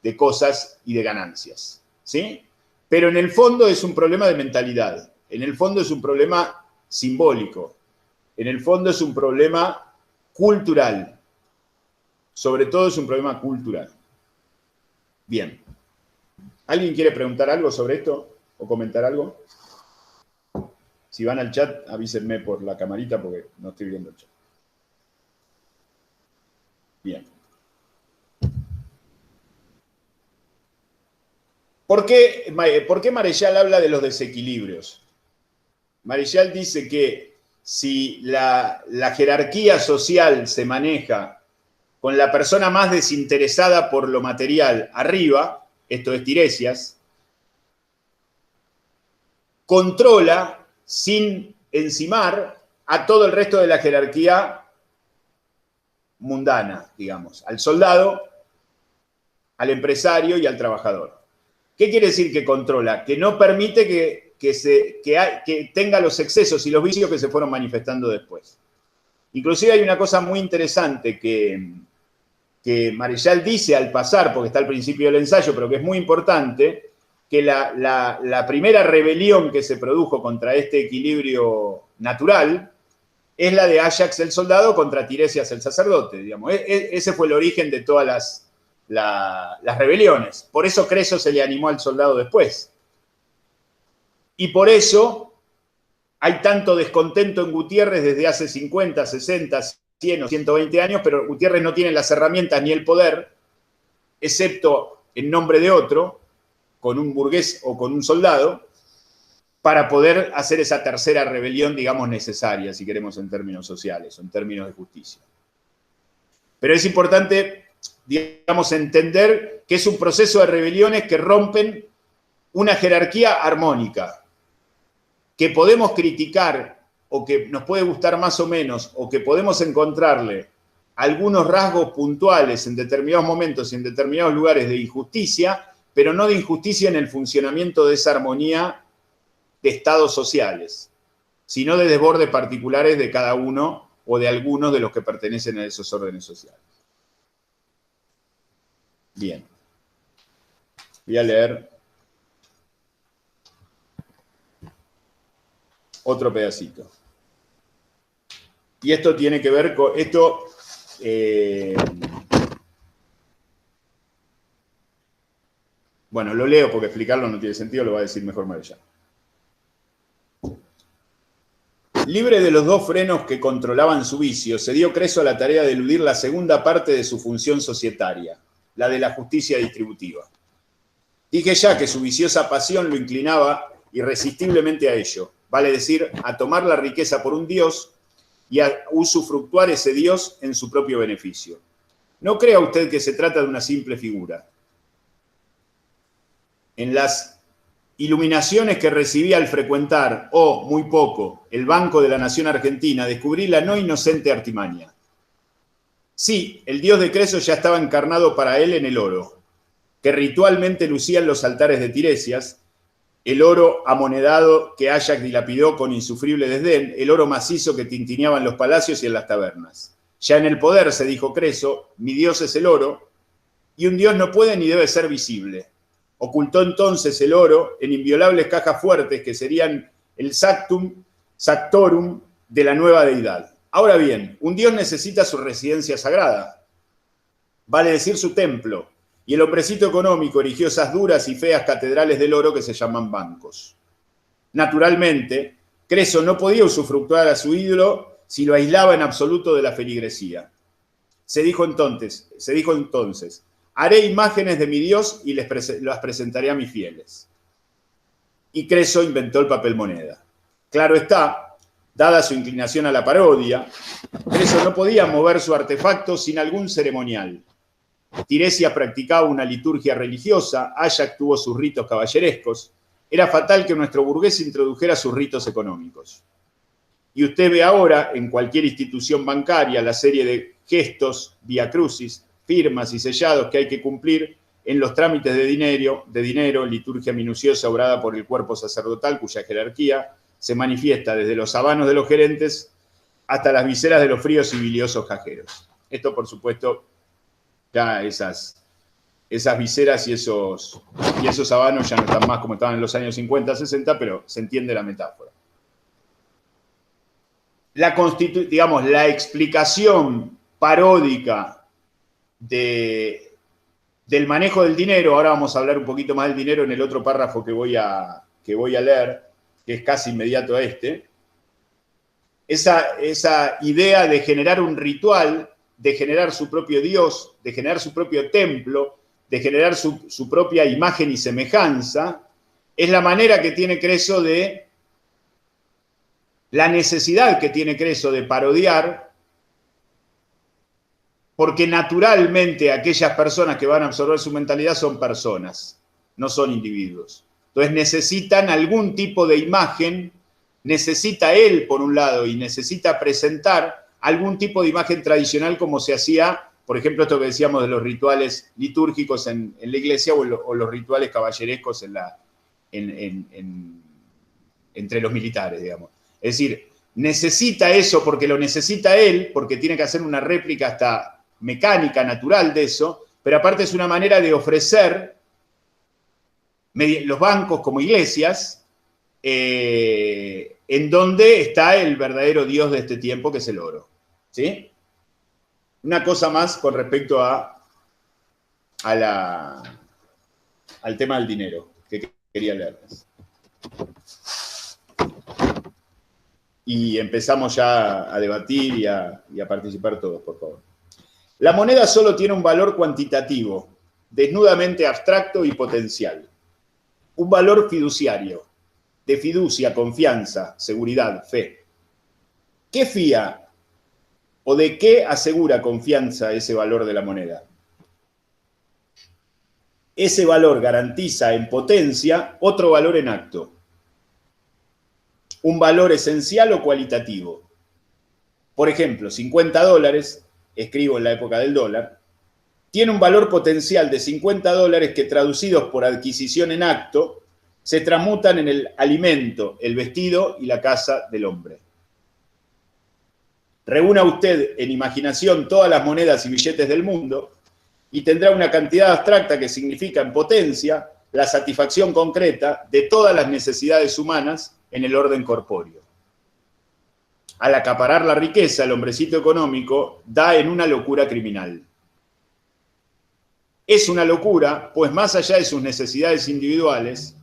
Speaker 2: de cosas y de ganancias, ¿sí? Pero en el fondo es un problema de mentalidad, en el fondo es un problema simbólico, en el fondo es un problema cultural, sobre todo es un problema cultural. Bien. ¿Alguien quiere preguntar algo sobre esto o comentar algo? Si van al chat, avísenme por la camarita porque no estoy viendo el chat. Bien. ¿Por qué Marechal habla de los desequilibrios? Marechal dice que si la jerarquía social se maneja con la persona más desinteresada por lo material arriba, esto es Tiresias, controla sin encimar a todo el resto de la jerarquía mundana, digamos, al soldado, al empresario y al trabajador. ¿Qué quiere decir que controla? Que no permite que tenga los excesos y los vicios que se fueron manifestando después. Inclusive hay una cosa muy interesante que Marechal dice al pasar, porque está al principio del ensayo, pero que es muy importante, que la primera rebelión que se produjo contra este equilibrio natural es la de Áyax el soldado contra Tiresias el sacerdote, digamos. Ese fue el origen de todas las rebeliones. Por eso Creso se le animó al soldado después. Y por eso hay tanto descontento en Gutiérrez desde hace 50, 60, 100 o 120 años, pero Gutiérrez no tiene las herramientas ni el poder, excepto en nombre de otro, con un burgués o con un soldado, para poder hacer esa tercera rebelión, digamos, necesaria, si queremos, en términos sociales o en términos de justicia. Pero es importante, digamos, entender que es un proceso de rebeliones que rompen una jerarquía armónica, que podemos criticar o que nos puede gustar más o menos, o que podemos encontrarle algunos rasgos puntuales en determinados momentos y en determinados lugares de injusticia, pero no de injusticia en el funcionamiento de esa armonía de estados sociales, sino de desbordes particulares de cada uno o de algunos de los que pertenecen a esos órdenes sociales. Bien. Voy a leer otro pedacito. Y esto tiene que ver con... bueno, lo leo porque explicarlo no tiene sentido, lo va a decir mejor Marechal. Libre de los dos frenos que controlaban su vicio, se dio Creso a la tarea de eludir la segunda parte de su función societaria, la de la justicia distributiva. Dije ya que su viciosa pasión lo inclinaba irresistiblemente a ello, vale decir, a tomar la riqueza por un dios y a usufructuar ese dios en su propio beneficio. No crea usted que se trata de una simple figura. En las iluminaciones que recibí al frecuentar, o muy poco, el Banco de la Nación Argentina, descubrí la no inocente artimaña. Sí, el dios de Creso ya estaba encarnado para él en el oro, que ritualmente lucían los altares de Tiresias, el oro amonedado que Áyax dilapidó con insufrible desdén, el oro macizo que tintineaba en los palacios y en las tabernas. Ya en el poder, se dijo Creso, mi dios es el oro, y un dios no puede ni debe ser visible. Ocultó entonces el oro en inviolables cajas fuertes que serían el sactorum de la nueva deidad. Ahora bien, un dios necesita su residencia sagrada, vale decir su templo, y el hombrecito económico erigió esas duras y feas catedrales del oro que se llaman bancos. Naturalmente, Creso no podía usufructuar a su ídolo si lo aislaba en absoluto de la feligresía. Se dijo entonces, haré imágenes de mi Dios y las presentaré a mis fieles. Y Creso inventó el papel moneda. Claro está, dada su inclinación a la parodia, Creso no podía mover su artefacto sin algún ceremonial. Tiresias practicaba una liturgia religiosa, Áyax tuvo sus ritos caballerescos, era fatal que nuestro burgués introdujera sus ritos económicos. Y usted ve ahora, en cualquier institución bancaria, la serie de gestos, vía crucis, firmas y sellados que hay que cumplir en los trámites de dinero, liturgia minuciosa obrada por el cuerpo sacerdotal, cuya jerarquía se manifiesta desde los habanos de los gerentes hasta las viseras de los fríos y biliosos cajeros. Esto, por supuesto, ya esas viseras y esos habanos ya no están más como estaban en los años 50, 60, pero se entiende la metáfora. La explicación paródica del manejo del dinero, ahora vamos a hablar un poquito más del dinero en el otro párrafo que voy a leer, que es casi inmediato a este, esa idea de generar un ritual de generar su propio Dios, de generar su propio templo, de generar su propia imagen y semejanza, es la manera que tiene Creso de, la necesidad que tiene Creso de parodiar, porque naturalmente aquellas personas que van a absorber su mentalidad son personas, no son individuos. Entonces necesitan algún tipo de imagen, necesita él por un lado y necesita presentar algún tipo de imagen tradicional como se hacía, por ejemplo, esto que decíamos de los rituales litúrgicos en la iglesia o los rituales caballerescos entre los militares, digamos. Es decir, necesita eso porque lo necesita él, porque tiene que hacer una réplica hasta mecánica, natural de eso, pero aparte es una manera de ofrecer los bancos como iglesias, en donde está el verdadero Dios de este tiempo, que es el oro. ¿Sí? Una cosa más con respecto al tema del dinero, que quería leerles. Y empezamos ya a debatir y a participar todos, por favor. La moneda solo tiene un valor cuantitativo, desnudamente abstracto y potencial. Un valor fiduciario, de fiducia, confianza, seguridad, fe. ¿Qué fía o de qué asegura confianza ese valor de la moneda? Ese valor garantiza en potencia otro valor en acto. Un valor esencial o cualitativo. Por ejemplo, $50, escribo en la época del dólar, tiene un valor potencial de $50 que, traducidos por adquisición en acto, se transmutan en el alimento, el vestido y la casa del hombre. Reúna usted en imaginación todas las monedas y billetes del mundo y tendrá una cantidad abstracta que significa en potencia la satisfacción concreta de todas las necesidades humanas en el orden corpóreo. Al acaparar la riqueza, el hombrecito económico da en una locura criminal. Es una locura, pues más allá de sus necesidades individuales,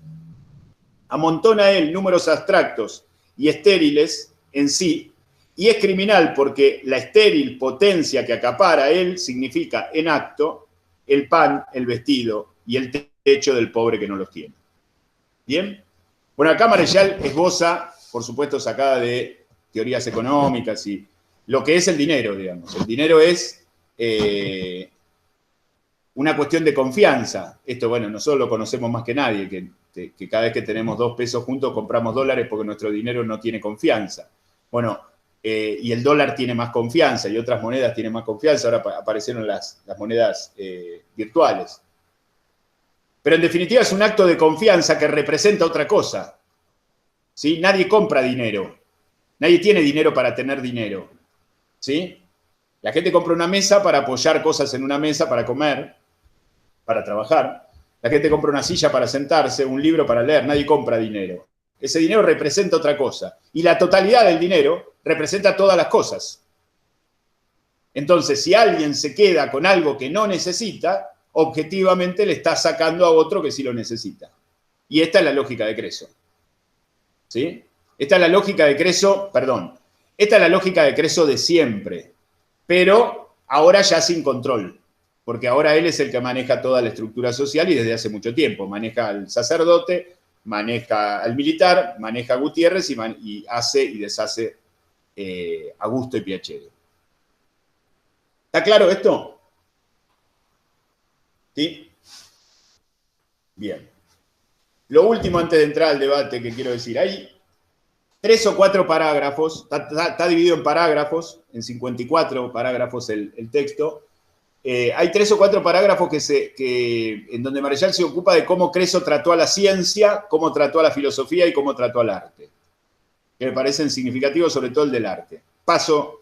Speaker 2: amontona él números abstractos y estériles en sí, y es criminal porque la estéril potencia que acapara él significa en acto el pan, el vestido y el techo del pobre que no los tiene. ¿Bien? Bueno, acá Marechal esboza, por supuesto, sacada de teorías económicas y lo que es el dinero, digamos. El dinero es una cuestión de confianza. Esto, bueno, nosotros lo conocemos más que nadie, que cada vez que tenemos 2 pesos juntos compramos dólares porque nuestro dinero no tiene confianza. Bueno, y el dólar tiene más confianza y otras monedas tienen más confianza. Ahora aparecieron las monedas virtuales. Pero en definitiva es un acto de confianza que representa otra cosa. ¿Sí? Nadie compra dinero. Nadie tiene dinero para tener dinero. ¿Sí? La gente compra una mesa para apoyar cosas en una mesa, para comer, para trabajar. La gente compra una silla para sentarse, un libro para leer. Nadie compra dinero. Ese dinero representa otra cosa. Y la totalidad del dinero representa todas las cosas. Entonces, si alguien se queda con algo que no necesita, objetivamente le está sacando a otro que sí lo necesita. Y esta es la lógica de Creso. ¿Sí? Esta es la lógica de Creso, esta es la lógica de Creso de siempre, pero ahora ya sin control, porque ahora él es el que maneja toda la estructura social y desde hace mucho tiempo. Maneja al sacerdote, maneja al militar, maneja a Gutiérrez y hace y deshace a gusto y piacere. ¿Está claro esto? ¿Sí? Bien. Lo último antes de entrar al debate que quiero decir, hay 3 o 4 parágrafos, está dividido en parágrafos, en 54 parágrafos el texto. Hay 3 o 4 parágrafos en donde Marechal se ocupa de cómo Creso trató a la ciencia, cómo trató a la filosofía y cómo trató al arte, que me parecen significativos, sobre todo el del arte. Paso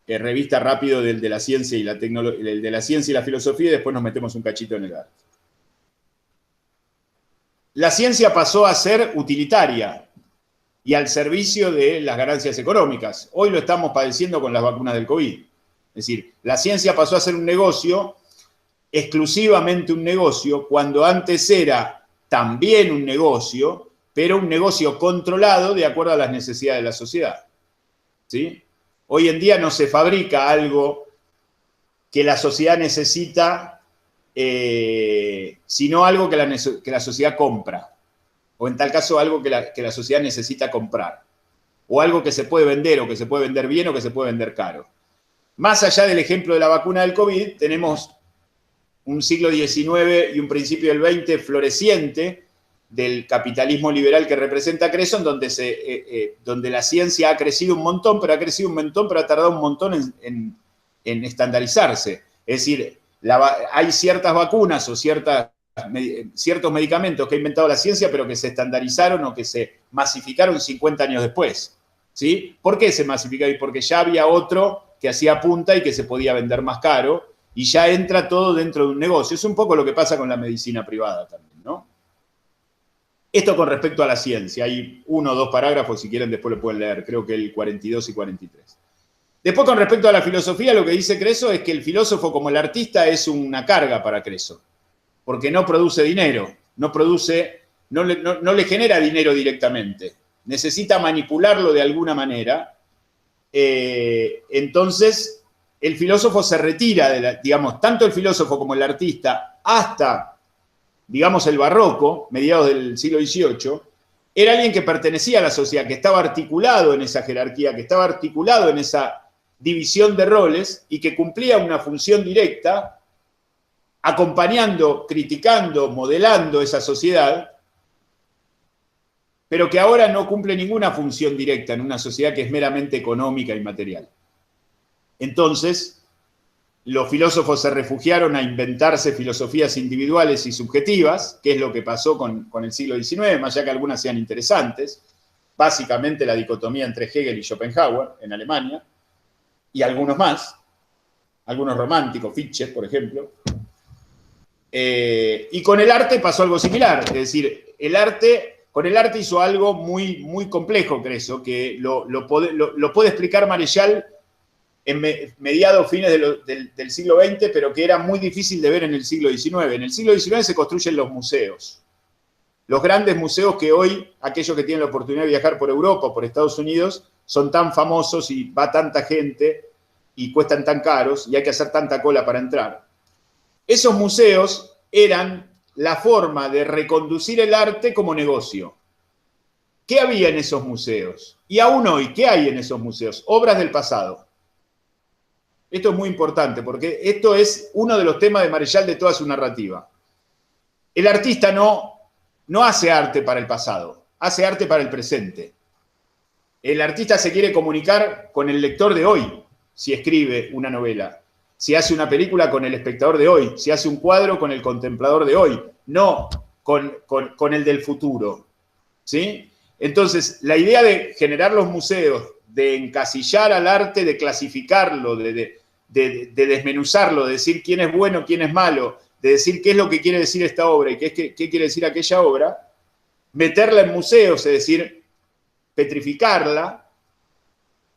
Speaker 2: revista rápido del de la ciencia y la tecnología, el de la ciencia y la filosofía, y después nos metemos un cachito en el arte. La ciencia pasó a ser utilitaria y al servicio de las ganancias económicas. Hoy lo estamos padeciendo con las vacunas del COVID. Es decir, la ciencia pasó a ser un negocio, exclusivamente un negocio, cuando antes era también un negocio, pero un negocio controlado de acuerdo a las necesidades de la sociedad. ¿Sí? Hoy en día no se fabrica algo que la sociedad necesita, sino algo que la sociedad compra, o en tal caso algo que la sociedad necesita comprar, o algo que se puede vender, o que se puede vender bien, o que se puede vender caro. Más allá del ejemplo de la vacuna del COVID, tenemos un siglo XIX y un principio del XX floreciente del capitalismo liberal que representa Creso, donde la ciencia ha crecido un montón, pero ha tardado un montón en estandarizarse. Es decir, hay ciertas vacunas o ciertos medicamentos que ha inventado la ciencia, pero que se estandarizaron o que se masificaron 50 años después. ¿Sí? ¿Por qué se masificaron? Porque ya había otro que hacía punta y que se podía vender más caro, y ya entra todo dentro de un negocio. Es un poco lo que pasa con la medicina privada también, ¿no? Esto con respecto a la ciencia. Hay 1 o 2 parágrafos, si quieren después lo pueden leer, creo que el 42 y 43. Después, con respecto a la filosofía, lo que dice Creso es que el filósofo, como el artista, es una carga para Creso, porque no produce dinero, no le genera dinero directamente, necesita manipularlo de alguna manera. Entonces, el filósofo se retira, digamos, tanto el filósofo como el artista, hasta, digamos, el barroco, mediados del siglo XVIII, era alguien que pertenecía a la sociedad, que estaba articulado en esa jerarquía, que estaba articulado en esa división de roles y que cumplía una función directa, acompañando, criticando, modelando esa sociedad, pero que ahora no cumple ninguna función directa en una sociedad que es meramente económica y material. Entonces, los filósofos se refugiaron a inventarse filosofías individuales y subjetivas, que es lo que pasó con el siglo XIX, más allá que algunas sean interesantes, básicamente la dicotomía entre Hegel y Schopenhauer en Alemania, y algunos más, algunos románticos, Fichte, por ejemplo. Y con el arte pasó algo similar, es decir, con el arte hizo algo muy, muy complejo, Creso, que lo puede explicar Marechal en mediados, fines del siglo XX, pero que era muy difícil de ver en el siglo XIX. En el siglo XIX se construyen los museos. Los grandes museos que hoy, aquellos que tienen la oportunidad de viajar por Europa o por Estados Unidos, son tan famosos y va tanta gente y cuestan tan caros y hay que hacer tanta cola para entrar. Esos museos eran la forma de reconducir el arte como negocio. ¿Qué había en esos museos? Y aún hoy, ¿qué hay en esos museos? Obras del pasado. Esto es muy importante porque esto es uno de los temas de Marechal de toda su narrativa. El artista no hace arte para el pasado, hace arte para el presente. El artista se quiere comunicar con el lector de hoy, si escribe una novela. Si hace una película, con el espectador de hoy. Si hace un cuadro, con el contemplador de hoy. No con el del futuro. ¿Sí? Entonces, la idea de generar los museos, de encasillar al arte, de clasificarlo, de desmenuzarlo, de decir quién es bueno, quién es malo, de decir qué es lo que quiere decir esta obra y qué quiere decir aquella obra, meterla en museos, es decir, petrificarla,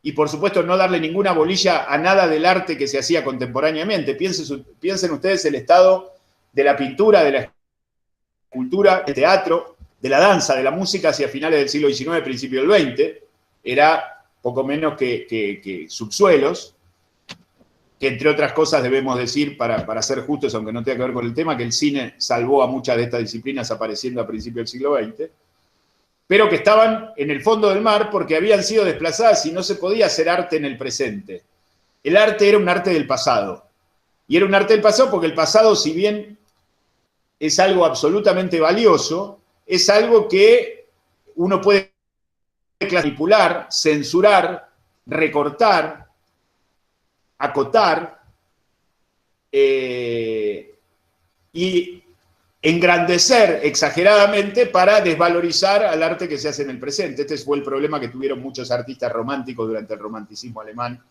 Speaker 2: y por supuesto no darle ninguna bolilla a nada del arte que se hacía contemporáneamente. Piensen ustedes el estado de la pintura, de la escultura, del teatro, de la danza, de la música hacia finales del siglo XIX, principio del XX. Era poco menos que subsuelos, que entre otras cosas debemos decir, para ser justos, aunque no tenga que ver con el tema, que el cine salvó a muchas de estas disciplinas apareciendo a principios del siglo XX, pero que estaban en el fondo del mar porque habían sido desplazadas y no se podía hacer arte en el presente. El arte era un arte del pasado. Y era un arte del pasado porque el pasado, si bien es algo absolutamente valioso, es algo que uno puede manipular, censurar, recortar, acotar y engrandecer exageradamente para desvalorizar al arte que se hace en el presente. Este fue el problema que tuvieron muchos artistas románticos durante el romanticismo alemán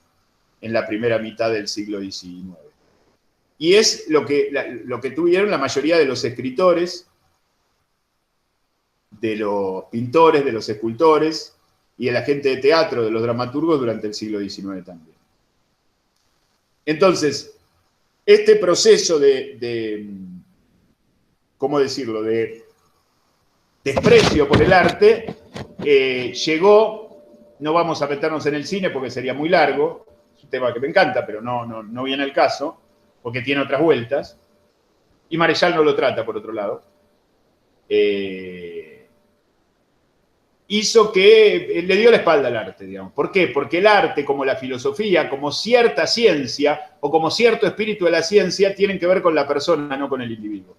Speaker 2: en la primera mitad del siglo XIX. Y es lo que tuvieron la mayoría de los escritores, de los pintores, de los escultores y de la gente de teatro, de los dramaturgos durante el siglo XIX también. Entonces, este proceso ¿cómo decirlo?, de desprecio por el arte, llegó, no vamos a meternos en el cine porque sería muy largo, es un tema que me encanta, pero no viene al caso, porque tiene otras vueltas, y Marechal no lo trata, por otro lado, hizo que le dio la espalda al arte, digamos. ¿Por qué? Porque el arte, como la filosofía, como cierta ciencia o como cierto espíritu de la ciencia, tienen que ver con la persona, no con el individuo.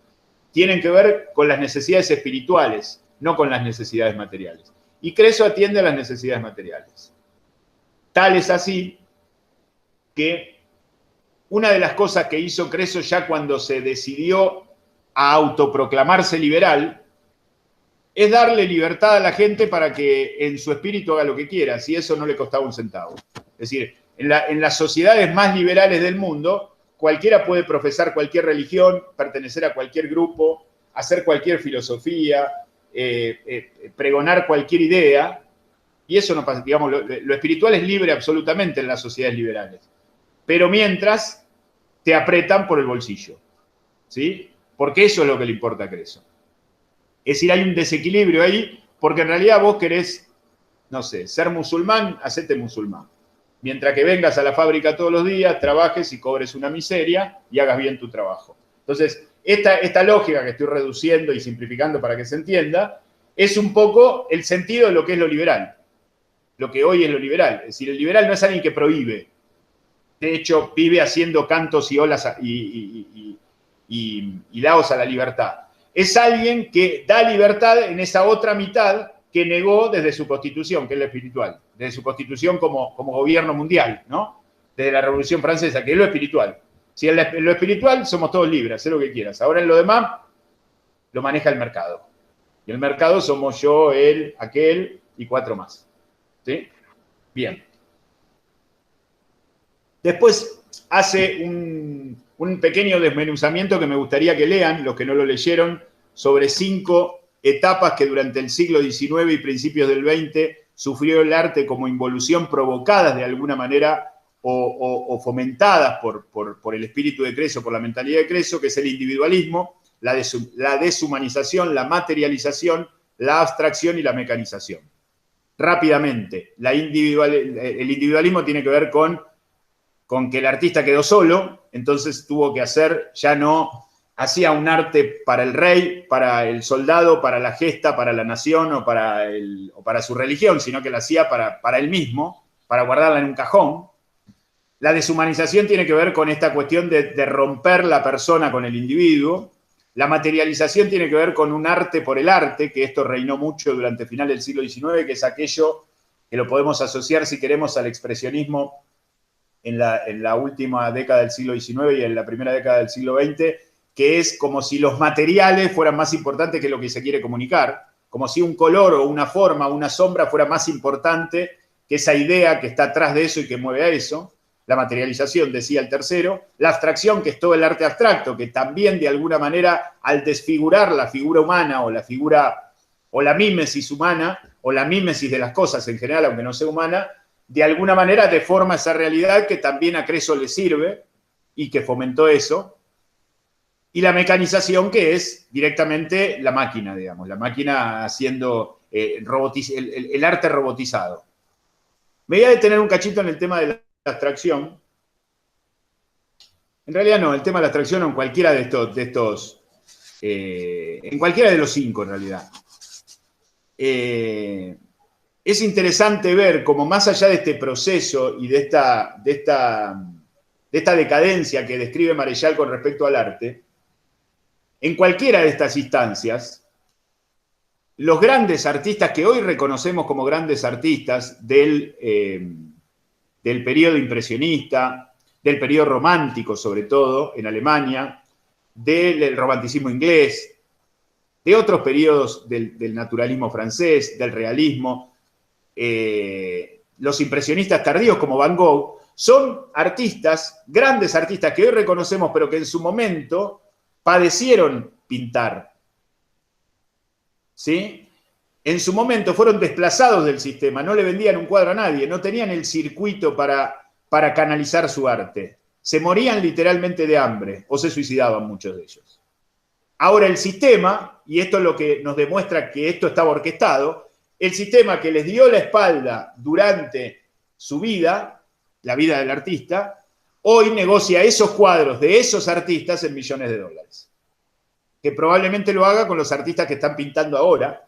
Speaker 2: Tienen que ver con las necesidades espirituales, no con las necesidades materiales. Y Creso atiende a las necesidades materiales. Tal es así que una de las cosas que hizo Creso ya cuando se decidió a autoproclamarse liberal es darle libertad a la gente para que en su espíritu haga lo que quiera, si eso no le costaba un centavo. Es decir, en las sociedades más liberales del mundo, cualquiera puede profesar cualquier religión, pertenecer a cualquier grupo, hacer cualquier filosofía, pregonar cualquier idea, y eso no pasa, digamos, lo espiritual es libre absolutamente en las sociedades liberales. Pero mientras te apretan por el bolsillo, ¿sí? Porque eso es lo que le importa a Creso. Es decir, hay un desequilibrio ahí, porque en realidad vos querés, no sé, ser musulmán, hacete musulmán. Mientras que vengas a la fábrica todos los días, trabajes y cobres una miseria y hagas bien tu trabajo. Entonces, esta lógica que estoy reduciendo y simplificando para que se entienda, es un poco el sentido de lo que es lo liberal. Lo que hoy es lo liberal. Es decir, el liberal no es alguien que prohíbe. De hecho, vive haciendo cantos y olas y laos a la libertad. Es alguien que da libertad en esa otra mitad que negó desde su constitución, que es la espiritual, desde su constitución como gobierno mundial, ¿no? Desde la Revolución Francesa, que es lo espiritual. Si en lo espiritual somos todos libres, haz lo que quieras. Ahora en lo demás lo maneja el mercado. Y el mercado somos yo, él, aquel y 4 más. ¿Sí? Bien. Después hace un pequeño desmenuzamiento que me gustaría que lean, los que no lo leyeron, sobre 5 etapas que durante el siglo XIX y principios del XX sufrió el arte como involución provocadas de alguna manera o fomentadas por el espíritu de Creso, por la mentalidad de Creso, que es el individualismo, la deshumanización, la materialización, la abstracción y la mecanización. Rápidamente, el individualismo tiene que ver con que el artista quedó solo, entonces tuvo que hacer, ya no hacía un arte para el rey, para el soldado, para la gesta, para la nación o para su religión, sino que lo hacía para él mismo, para guardarla en un cajón. La deshumanización tiene que ver con esta cuestión de romper la persona con el individuo. La materialización tiene que ver con un arte por el arte, que esto reinó mucho durante el final del siglo XIX, que es aquello que lo podemos asociar, si queremos, al expresionismo en la última década del siglo XIX y en la primera década del siglo XX, que es como si los materiales fueran más importantes que lo que se quiere comunicar, como si un color o una forma o una sombra fuera más importante que esa idea que está atrás de eso y que mueve a eso. La materialización, decía el tercero. La abstracción, que es todo el arte abstracto, que también de alguna manera, al desfigurar la figura humana o la figura o la mímesis humana o la mímesis de las cosas en general, aunque no sea humana, de alguna manera deforma esa realidad que también a Creso le sirve y que fomentó eso. Y la mecanización, que es directamente la máquina, digamos, la máquina haciendo el arte robotizado. Me voy a detener un cachito en el tema de la abstracción. En realidad no, el tema de la abstracción en cualquiera de estos en cualquiera de los 5 en realidad. Es interesante ver cómo más allá de este proceso y de esta decadencia que describe Marechal con respecto al arte, en cualquiera de estas instancias, los grandes artistas que hoy reconocemos como grandes artistas del periodo impresionista, del periodo romántico sobre todo en Alemania, del romanticismo inglés, de otros periodos del naturalismo francés, del realismo, los impresionistas tardíos como Van Gogh, son artistas, grandes artistas que hoy reconocemos, pero que en su momento padecieron pintar. ¿Sí? En su momento fueron desplazados del sistema, no le vendían un cuadro a nadie, no tenían el circuito para canalizar su arte. Se morían literalmente de hambre o se suicidaban muchos de ellos. Ahora el sistema, y esto es lo que nos demuestra que esto estaba orquestado, el sistema que les dio la espalda durante su vida, la vida del artista, hoy negocia esos cuadros de esos artistas en millones de dólares. Que probablemente lo haga con los artistas que están pintando ahora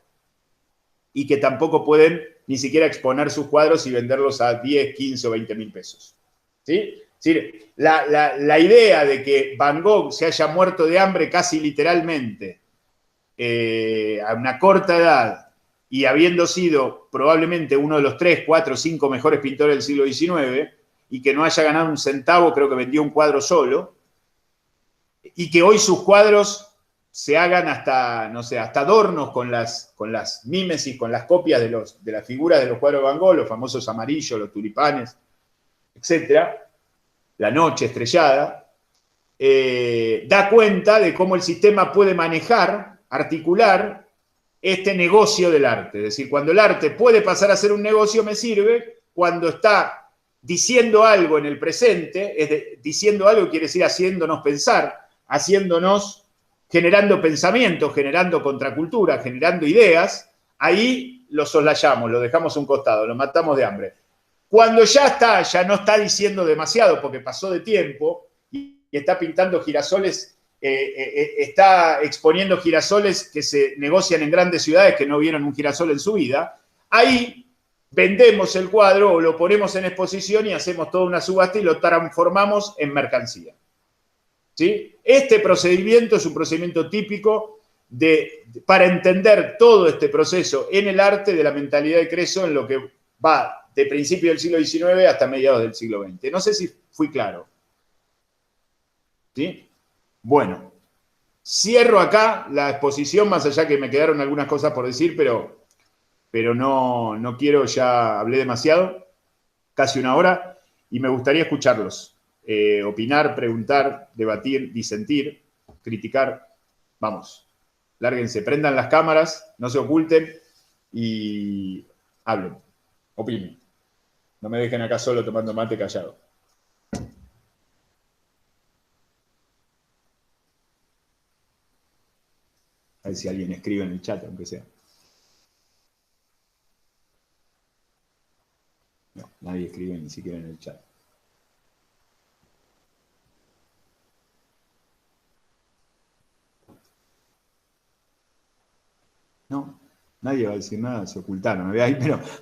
Speaker 2: y que tampoco pueden ni siquiera exponer sus cuadros y venderlos a 10, 15 o 20 mil pesos. ¿Sí? Es decir, la idea de que Van Gogh se haya muerto de hambre casi literalmente a una corta edad y habiendo sido probablemente uno de los 3, 4, 5 mejores pintores del siglo XIX y que no haya ganado un centavo, creo que vendió un cuadro solo, y que hoy sus cuadros se hagan hasta, no sé, hasta adornos con las mímesis, con las copias de las figuras de los cuadros de Van Gogh, los famosos amarillos, los tulipanes, etcétera, la noche estrellada, da cuenta de cómo el sistema puede manejar, articular este negocio del arte. Es decir, cuando el arte puede pasar a ser un negocio, me sirve, cuando está diciendo algo en el presente, diciendo algo quiere decir haciéndonos pensar, generando pensamientos, generando contracultura, generando ideas, ahí lo soslayamos, lo dejamos a un costado, lo matamos de hambre. Cuando ya no está diciendo demasiado porque pasó de tiempo y está pintando girasoles, está exponiendo girasoles que se negocian en grandes ciudades que no vieron un girasol en su vida, ahí vendemos el cuadro o lo ponemos en exposición y hacemos toda una subasta y lo transformamos en mercancía. ¿Sí? Este procedimiento es un procedimiento típico para entender todo este proceso en el arte de la mentalidad de Creso en lo que va de principios del siglo XIX hasta mediados del siglo XX. No sé si fui claro. ¿Sí? Bueno, cierro acá la exposición, más allá que me quedaron algunas cosas por decir, pero no quiero, ya hablé demasiado, casi una hora, y me gustaría escucharlos. Opinar, preguntar, debatir, disentir, criticar. Vamos, lárguense, prendan las cámaras, no se oculten y hablen, opinen. No me dejen acá solo tomando mate callado. A ver si alguien escribe en el chat, aunque sea. No, nadie escribe ni siquiera en el chat. No, nadie va a decir nada, se ocultaron.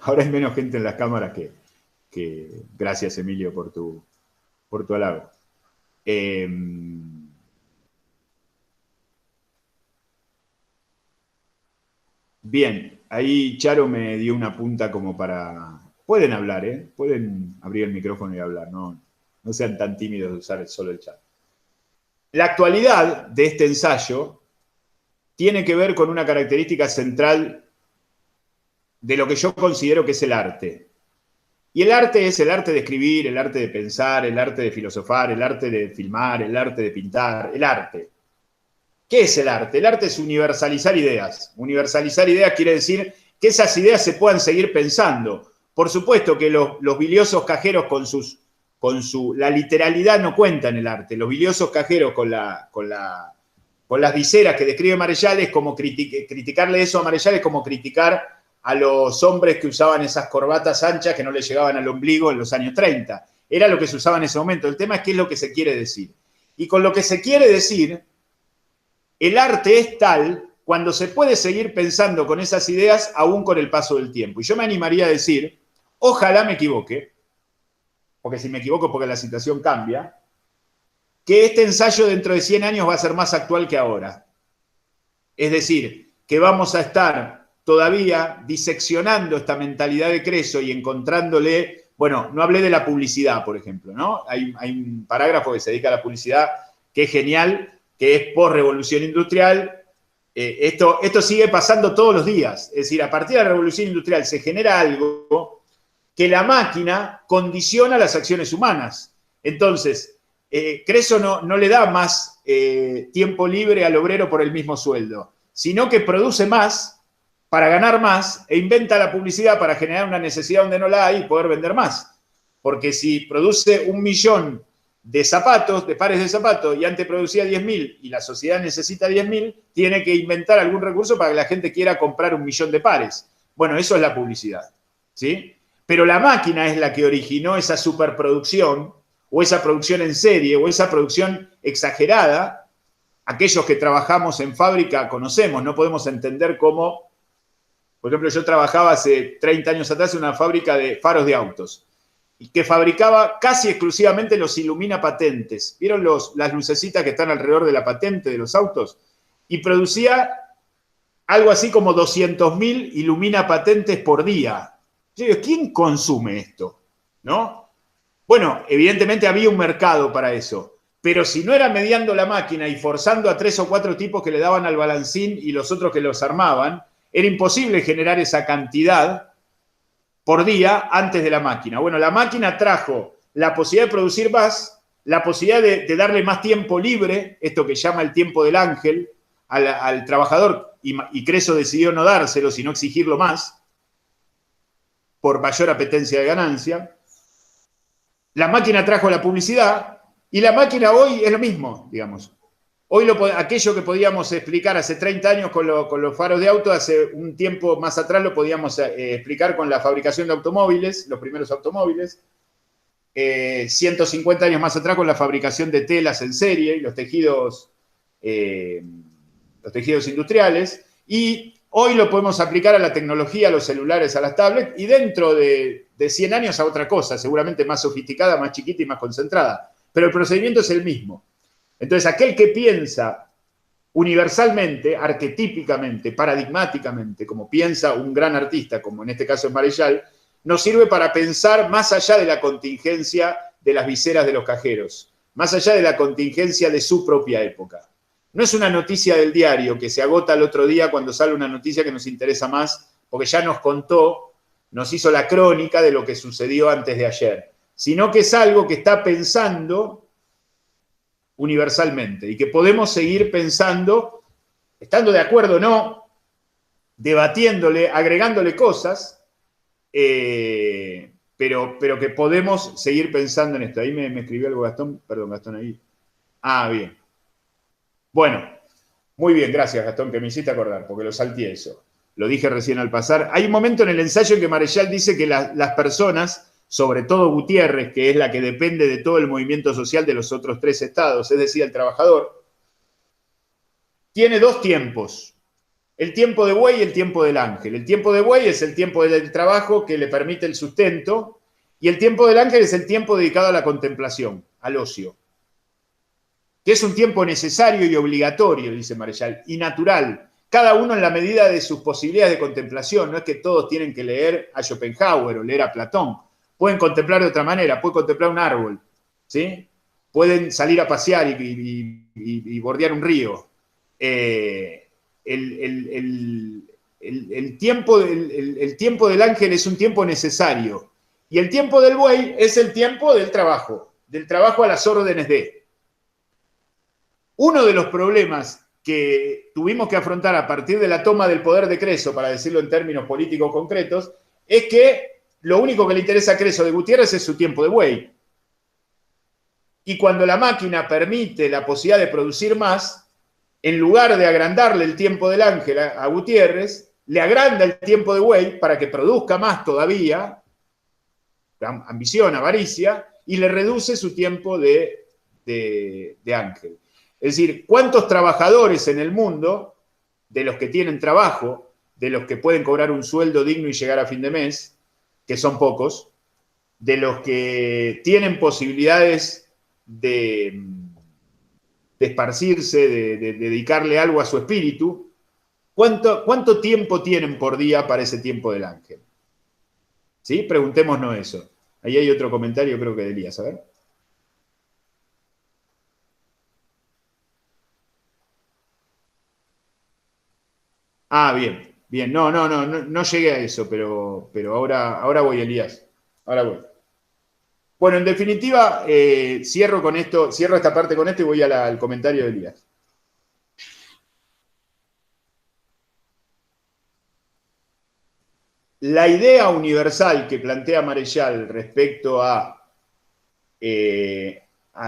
Speaker 2: Ahora hay menos gente en las cámaras que gracias, Emilio, por tu halago. Bien, ahí Charo me dio una punta como para... Pueden hablar, pueden abrir el micrófono y hablar, no sean tan tímidos de usar solo el chat. La actualidad de este ensayo tiene que ver con una característica central de lo que yo considero que es el arte. Y el arte es el arte de escribir, el arte de pensar, el arte de filosofar, el arte de filmar, el arte de pintar, el arte. ¿Qué es el arte? El arte es universalizar ideas. Universalizar ideas quiere decir que esas ideas se puedan seguir pensando. Por supuesto que los biliosos cajeros la literalidad no cuentan el arte. Los biliosos cajeros con las viseras que describe Marechal es como criticarle eso a Marechal es como criticar a los hombres que usaban esas corbatas anchas que no les llegaban al ombligo en los años 30. Era lo que se usaba en ese momento. El tema es qué es lo que se quiere decir. Y con lo que se quiere decir, el arte es tal cuando se puede seguir pensando con esas ideas aún con el paso del tiempo. Y yo me animaría a decir, ojalá me equivoque, porque si me equivoco porque la situación cambia, que este ensayo dentro de 100 años va a ser más actual que ahora. Es decir, que vamos a estar todavía diseccionando esta mentalidad de Creso y encontrándole, bueno, no hablé de la publicidad, por ejemplo, ¿no? Hay un parágrafo que se dedica a la publicidad que es genial, que es post-revolución industrial. Esto sigue pasando todos los días. Es decir, a partir de la revolución industrial se genera algo que la máquina condiciona las acciones humanas. Entonces, Creso no le da más tiempo libre al obrero por el mismo sueldo, sino que produce más para ganar más e inventa la publicidad para generar una necesidad donde no la hay y poder vender más. Porque si produce 1 millón de zapatos, de pares de zapatos, y antes producía 10.000 y la sociedad necesita 10.000, tiene que inventar algún recurso para que la gente quiera comprar 1 millón de pares. Bueno, eso es la publicidad, ¿sí? Pero la máquina es la que originó esa superproducción o esa producción en serie, o esa producción exagerada, aquellos que trabajamos en fábrica conocemos, no podemos entender cómo, por ejemplo, yo trabajaba hace 30 años atrás en una fábrica de faros de autos, y que fabricaba casi exclusivamente los ilumina patentes. ¿Vieron las lucecitas que están alrededor de la patente de los autos? Y producía algo así como 200.000 ilumina patentes por día. Yo digo, ¿quién consume esto? ¿No? Bueno, evidentemente había un mercado para eso, pero si no era mediando la máquina y forzando a 3 o 4 tipos que le daban al balancín y los otros que los armaban, era imposible generar esa cantidad por día antes de la máquina. Bueno, la máquina trajo la posibilidad de producir más, la posibilidad de darle más tiempo libre, esto que llama el tiempo del ángel, al trabajador, y Creso decidió no dárselo, sino exigirlo más, por mayor apetencia de ganancia. La máquina trajo la publicidad, y la máquina hoy es lo mismo, digamos. Hoy aquello que podíamos explicar hace 30 años con los faros de auto, hace un tiempo más atrás lo podíamos explicar con la fabricación de automóviles, los primeros automóviles, 150 años más atrás con la fabricación de telas en serie y los tejidos industriales, y hoy lo podemos aplicar a la tecnología, a los celulares, a las tablets, y dentro de 100 años a otra cosa, seguramente más sofisticada, más chiquita y más concentrada. Pero el procedimiento es el mismo. Entonces, aquel que piensa universalmente, arquetípicamente, paradigmáticamente, como piensa un gran artista, como en este caso es Marechal, nos sirve para pensar más allá de la contingencia de las viseras de los cajeros, más allá de la contingencia de su propia época. No es una noticia del diario que se agota el otro día cuando sale una noticia que nos interesa más, porque ya nos contó, nos hizo la crónica de lo que sucedió antes de ayer, sino que es algo que está pensando universalmente y que podemos seguir pensando, estando de acuerdo o no, debatiéndole, agregándole cosas, pero que podemos seguir pensando en esto. Ahí me escribió algo Gastón, perdón, Gastón, ahí. Ah, bien. Bueno, muy bien, gracias Gastón, que me hiciste acordar, porque lo salté eso. Lo dije recién al pasar. Hay un momento en el ensayo en que Marechal dice que las personas, sobre todo Gutiérrez, que es la que depende de todo el movimiento social de los otros 3 estados, es decir, el trabajador, tiene 2 tiempos. El tiempo de buey y el tiempo del ángel. El tiempo de buey es el tiempo del trabajo que le permite el sustento, y el tiempo del ángel es el tiempo dedicado a la contemplación, al ocio, que es un tiempo necesario y obligatorio, dice Marechal, y natural, cada uno en la medida de sus posibilidades de contemplación. No es que todos tienen que leer a Schopenhauer o leer a Platón. Pueden contemplar de otra manera, pueden contemplar un árbol, ¿sí? Pueden salir a pasear y bordear un río. El tiempo del ángel es un tiempo necesario, y el tiempo del buey es el tiempo del trabajo a las órdenes de. Uno de los problemas que tuvimos que afrontar a partir de la toma del poder de Creso, para decirlo en términos políticos concretos, es que lo único que le interesa a Creso de Gutiérrez es su tiempo de buey. Y cuando la máquina permite la posibilidad de producir más, en lugar de agrandarle el tiempo del ángel a Gutiérrez, le agranda el tiempo de buey para que produzca más todavía, ambición, avaricia, y le reduce su tiempo de ángel. Es decir, ¿cuántos trabajadores en el mundo, de los que tienen trabajo, de los que pueden cobrar un sueldo digno y llegar a fin de mes, que son pocos, de los que tienen posibilidades de esparcirse, de dedicarle algo a su espíritu, ¿cuánto tiempo tienen por día para ese tiempo del ángel? ¿Sí? Preguntémonos eso. Ahí hay otro comentario, creo que de Elías, a ver. Ah, bien, bien. No llegué a eso, pero ahora voy, Elías. Ahora voy. Bueno, en definitiva, cierro con esto, cierro esta parte con esto y voy al comentario de Elías. La idea universal que plantea Marechal respecto a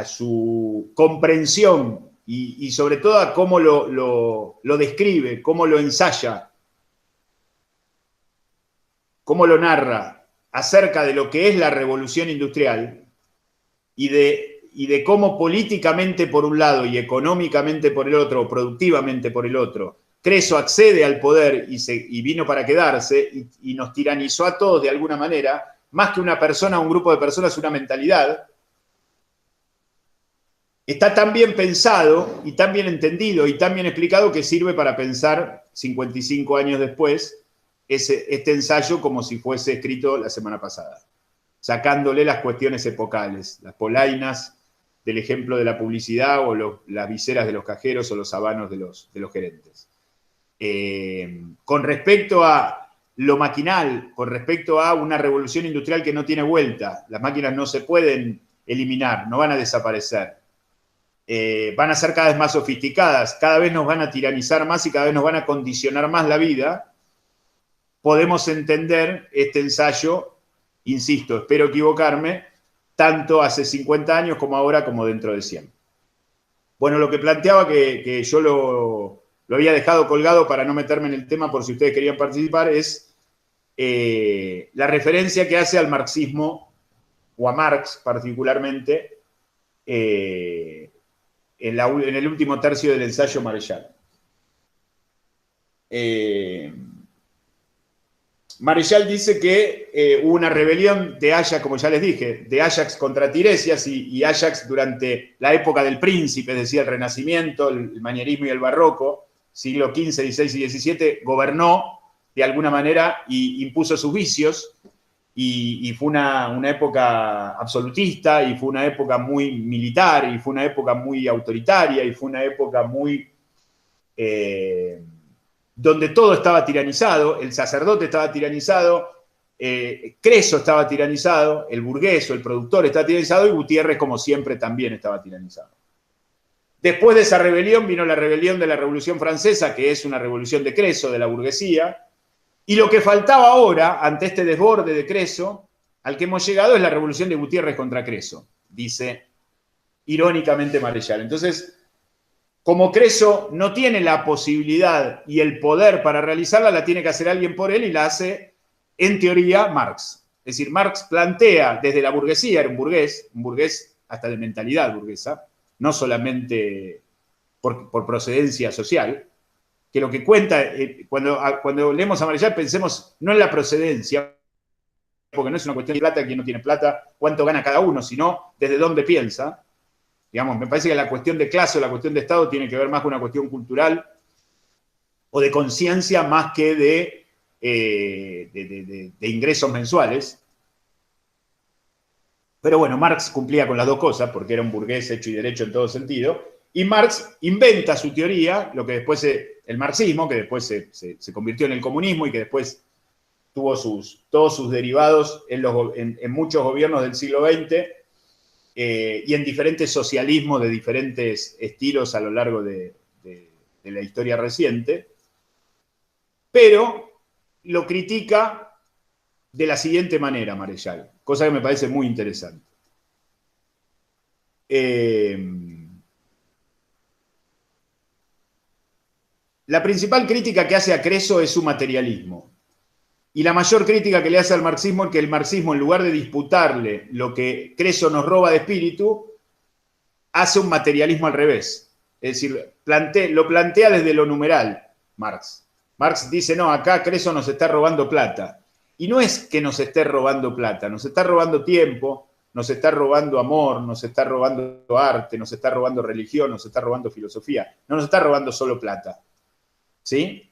Speaker 2: su comprensión y sobre todo a cómo lo describe, cómo lo ensaya, cómo lo narra acerca de lo que es la revolución industrial, y de cómo políticamente por un lado y económicamente por el otro, o productivamente por el otro, Creso accede al poder y vino para quedarse y nos tiranizó a todos de alguna manera, más que una persona, un grupo de personas, una mentalidad, está tan bien pensado y tan bien entendido y tan bien explicado que sirve para pensar 55 años después este ensayo como si fuese escrito la semana pasada, sacándole las cuestiones epocales, las polainas del ejemplo de la publicidad o las viseras de los cajeros o los habanos de los gerentes. Con respecto a lo maquinal, con respecto a una revolución industrial que no tiene vuelta, las máquinas no se pueden eliminar, no van a desaparecer. Van a ser cada vez más sofisticadas, cada vez nos van a tiranizar más y cada vez nos van a condicionar más la vida, podemos entender este ensayo, insisto, espero equivocarme, tanto hace 50 años como ahora como dentro de 100. Bueno, lo que planteaba que yo lo había dejado colgado para no meterme en el tema por si ustedes querían participar, es la referencia que hace al marxismo, o a Marx particularmente, en el último tercio del ensayo Marechal. Marechal dice que hubo una rebelión de Ajax, como ya les dije, de Ajax contra Tiresias y Ajax durante la época del príncipe, es decir, el Renacimiento, el manierismo y el barroco, siglo XV, XVI y XVII, gobernó de alguna manera y impuso sus vicios y fue una época absolutista y fue una época muy militar y fue una época muy autoritaria y fue una época muy... donde todo estaba tiranizado, el sacerdote estaba tiranizado, Creso estaba tiranizado, el burgués o el productor estaba tiranizado y Gutiérrez, como siempre, también estaba tiranizado. Después de esa rebelión vino la rebelión de la Revolución Francesa, que es una revolución de Creso, de la burguesía, y lo que faltaba ahora, ante este desborde de Creso, al que hemos llegado, es la revolución de Gutiérrez contra Creso, dice irónicamente Marechal. Entonces, como Creso no tiene la posibilidad y el poder para realizarla, la tiene que hacer alguien por él y la hace, en teoría, Marx. Es decir, Marx plantea desde la burguesía, era un burgués hasta de mentalidad burguesa, no solamente por procedencia social, que lo que cuenta, cuando leemos a Marechal, pensemos no en la procedencia, porque no es una cuestión de plata, quién no tiene plata, cuánto gana cada uno, sino desde dónde piensa. Digamos, me parece que la cuestión de clase o la cuestión de Estado tiene que ver más con una cuestión cultural o de conciencia más que de ingresos mensuales. Pero bueno, Marx cumplía con las dos cosas, porque era un burgués hecho y derecho en todo sentido, y Marx inventa su teoría, lo que después el marxismo, que después se convirtió en el comunismo y que después tuvo todos sus derivados en muchos gobiernos del siglo XX, y en diferentes socialismos de diferentes estilos a lo largo de la historia reciente, pero lo critica de la siguiente manera, Marechal, cosa que me parece muy interesante. La principal crítica que hace a Creso es su materialismo. Y la mayor crítica que le hace al marxismo es que el marxismo, en lugar de disputarle lo que Creso nos roba de espíritu, hace un materialismo al revés. Es decir, lo plantea desde lo numeral, Marx. Marx dice, no, acá Creso nos está robando plata. Y no es que nos esté robando plata, nos está robando tiempo, nos está robando amor, nos está robando arte, nos está robando religión, nos está robando filosofía. No nos está robando solo plata. ¿Sí?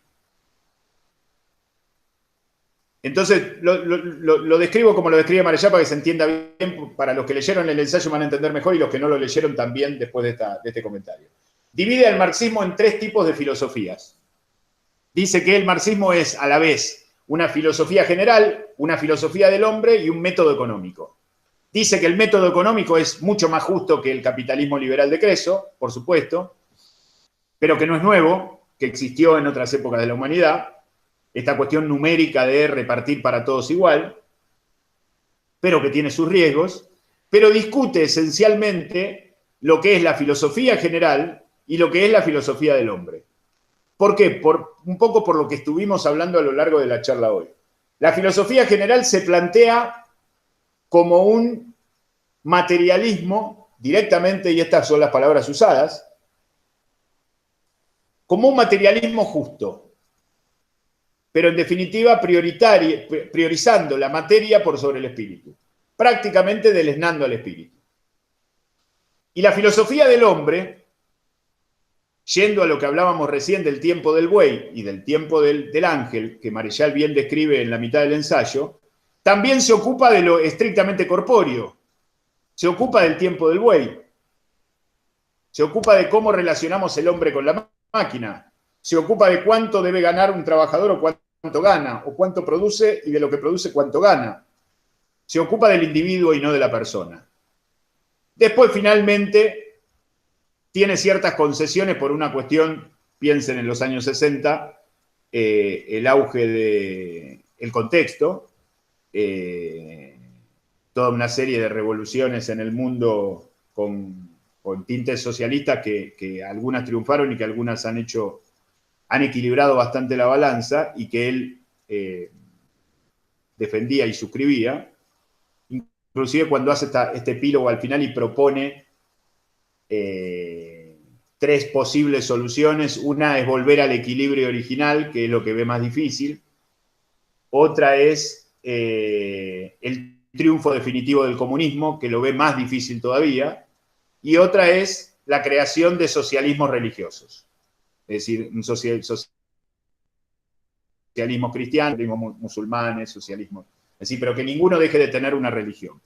Speaker 2: Entonces, lo describo como lo describe Marechal para que se entienda bien. Para los que leyeron el ensayo van a entender mejor y los que no lo leyeron también después de este comentario. Divide el marxismo en 3 tipos de filosofías. Dice que el marxismo es a la vez una filosofía general, una filosofía del hombre y un método económico. Dice que el método económico es mucho más justo que el capitalismo liberal de Creso, por supuesto, pero que no es nuevo, que existió en otras épocas de la humanidad, esta cuestión numérica de repartir para todos igual, pero que tiene sus riesgos, pero discute esencialmente lo que es la filosofía general y lo que es la filosofía del hombre. ¿Por qué? Un poco por lo que estuvimos hablando a lo largo de la charla hoy. La filosofía general se plantea como un materialismo directamente, y estas son las palabras usadas, como un materialismo justo, pero en definitiva priorizando la materia por sobre el espíritu, prácticamente deleznando al espíritu. Y la filosofía del hombre, yendo a lo que hablábamos recién del tiempo del buey y del tiempo del ángel, que Marechal bien describe en la mitad del ensayo, también se ocupa de lo estrictamente corpóreo, se ocupa del tiempo del buey, se ocupa de cómo relacionamos el hombre con la máquina, se ocupa de cuánto debe ganar un trabajador o cuánto gana, o cuánto produce y de lo que produce cuánto gana. Se ocupa del individuo y no de la persona. Después, finalmente, tiene ciertas concesiones por una cuestión, piensen en los años 60, el auge del contexto, toda una serie de revoluciones en el mundo con tintes socialistas que algunas triunfaron y que algunas han equilibrado bastante la balanza y que él defendía y suscribía. Inclusive cuando hace este epílogo al final y propone 3 posibles soluciones. Una es volver al equilibrio original, que es lo que ve más difícil. Otra es el triunfo definitivo del comunismo, que lo ve más difícil todavía. Y otra es la creación de socialismos religiosos. Es decir, un socialismo cristiano, socialismo musulmán, socialismo... Es decir, pero que ninguno deje de tener una religión.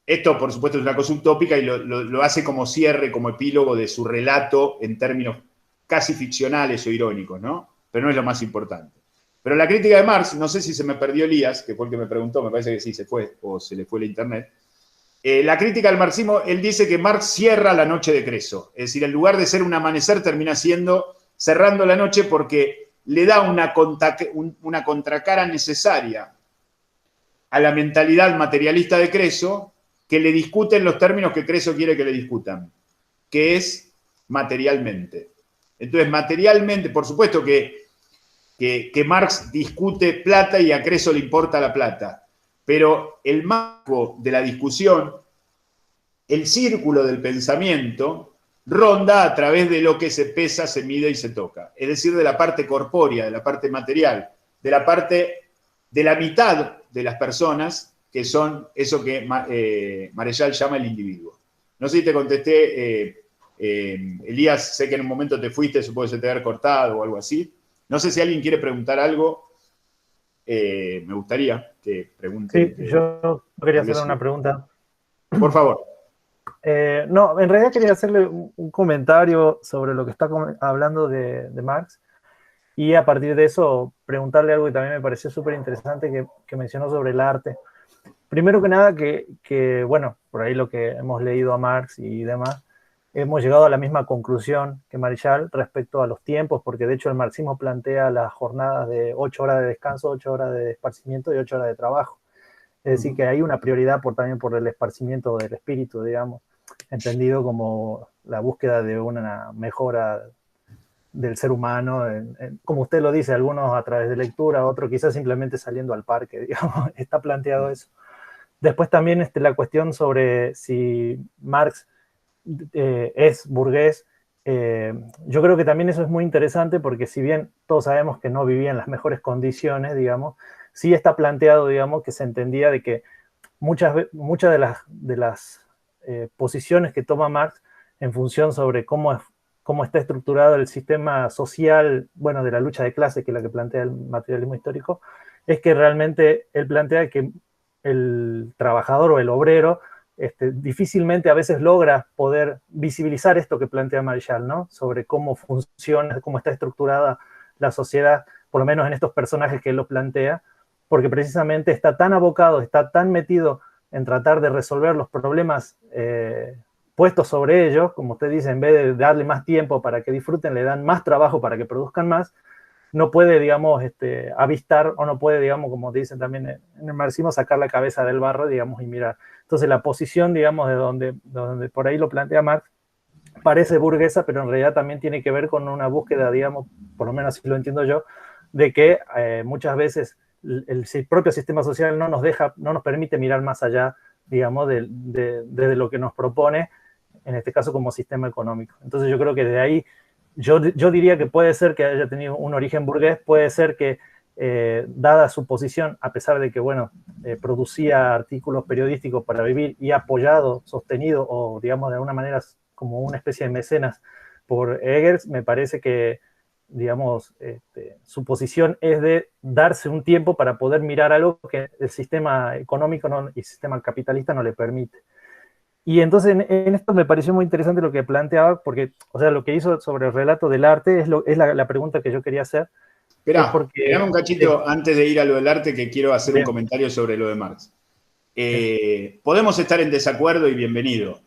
Speaker 2: Esto, por supuesto, es una cosa utópica y lo hace como cierre, como epílogo de su relato en términos casi ficcionales o irónicos, ¿no? Pero no es lo más importante. Pero la crítica de Marx, no sé si se me perdió Elías, que fue el que me preguntó, me parece que sí se fue, o se le fue la internet. La crítica del marxismo, él dice que Marx cierra la noche de Creso. Es decir, en lugar de ser un amanecer, termina siendo cerrando la noche porque le da una contracara necesaria a la mentalidad materialista de Creso, que le discuten los términos que Creso quiere que le discutan, que es materialmente. Entonces, materialmente, por supuesto que Marx discute plata y a Creso le importa la plata, pero el marco de la discusión, el círculo del pensamiento, ronda a través de lo que se pesa, se mide y se toca. Es decir, de la parte corpórea, de la parte material, de la parte de la mitad de las personas, que son eso que Marechal llama el individuo. No sé si te contesté, Elías, sé que en un momento te fuiste, supongo que se te había cortado o algo así. No sé si alguien quiere preguntar algo. Me gustaría que pregunten.
Speaker 1: Sí, yo quería hacerle una pregunta.
Speaker 2: Por favor.
Speaker 1: No, en realidad quería hacerle un comentario sobre lo que está hablando de Marx y a partir de eso preguntarle algo que también me pareció súper interesante que mencionó sobre el arte. Primero que nada, que, bueno, por ahí lo que hemos leído a Marx y demás, hemos llegado a la misma conclusión que Marechal respecto a los tiempos, porque de hecho el marxismo plantea las jornadas de 8 horas de descanso, 8 horas de esparcimiento y 8 horas de trabajo. Es decir, que hay una prioridad también por el esparcimiento del espíritu, digamos, entendido como la búsqueda de una mejora del ser humano, como usted lo dice, algunos a través de lectura, otros quizás simplemente saliendo al parque, digamos, está planteado eso. Después también la cuestión sobre si Marx es burgués, yo creo que también eso es muy interesante porque si bien todos sabemos que no vivía en las mejores condiciones, digamos, sí está planteado, digamos, que se entendía de que muchas de las posiciones que toma Marx en función sobre cómo está estructurado el sistema social, bueno, de la lucha de clases, que es la que plantea el materialismo histórico, es que realmente él plantea que el trabajador o el obrero difícilmente a veces logra poder visibilizar esto que plantea Marechal, ¿no? Sobre cómo funciona, cómo está estructurada la sociedad, por lo menos en estos personajes que él lo plantea, porque precisamente está tan abocado, está tan metido en tratar de resolver los problemas puestos sobre ellos, como usted dice, en vez de darle más tiempo para que disfruten, le dan más trabajo para que produzcan más, no puede, digamos, avistar o no puede, digamos, como dicen también en el marxismo, sacar la cabeza del barro, digamos, y mirar. Entonces la posición, digamos, de donde por ahí lo plantea Marx, parece burguesa, pero en realidad también tiene que ver con una búsqueda, digamos, por lo menos así lo entiendo yo, de que muchas veces el propio sistema social no nos permite mirar más allá digamos, de lo que nos propone, en este caso como sistema económico. Entonces yo creo que de ahí, yo diría que puede ser que haya tenido un origen burgués, puede ser que, dada su posición, a pesar de que, bueno, producía artículos periodísticos para vivir y apoyado, sostenido, o digamos de alguna manera como una especie de mecenas por Engels, me parece que, digamos, su posición es de darse un tiempo para poder mirar algo que el sistema económico y el sistema capitalista no le permite. Y entonces en esto me pareció muy interesante lo que planteaba, porque, o sea, lo que hizo sobre el relato del arte es la pregunta que yo quería hacer.
Speaker 2: Esperá, esperame un cachito antes de ir a lo del arte, que quiero hacer un comentario sobre lo de Marx. Podemos estar en desacuerdo y bienvenido.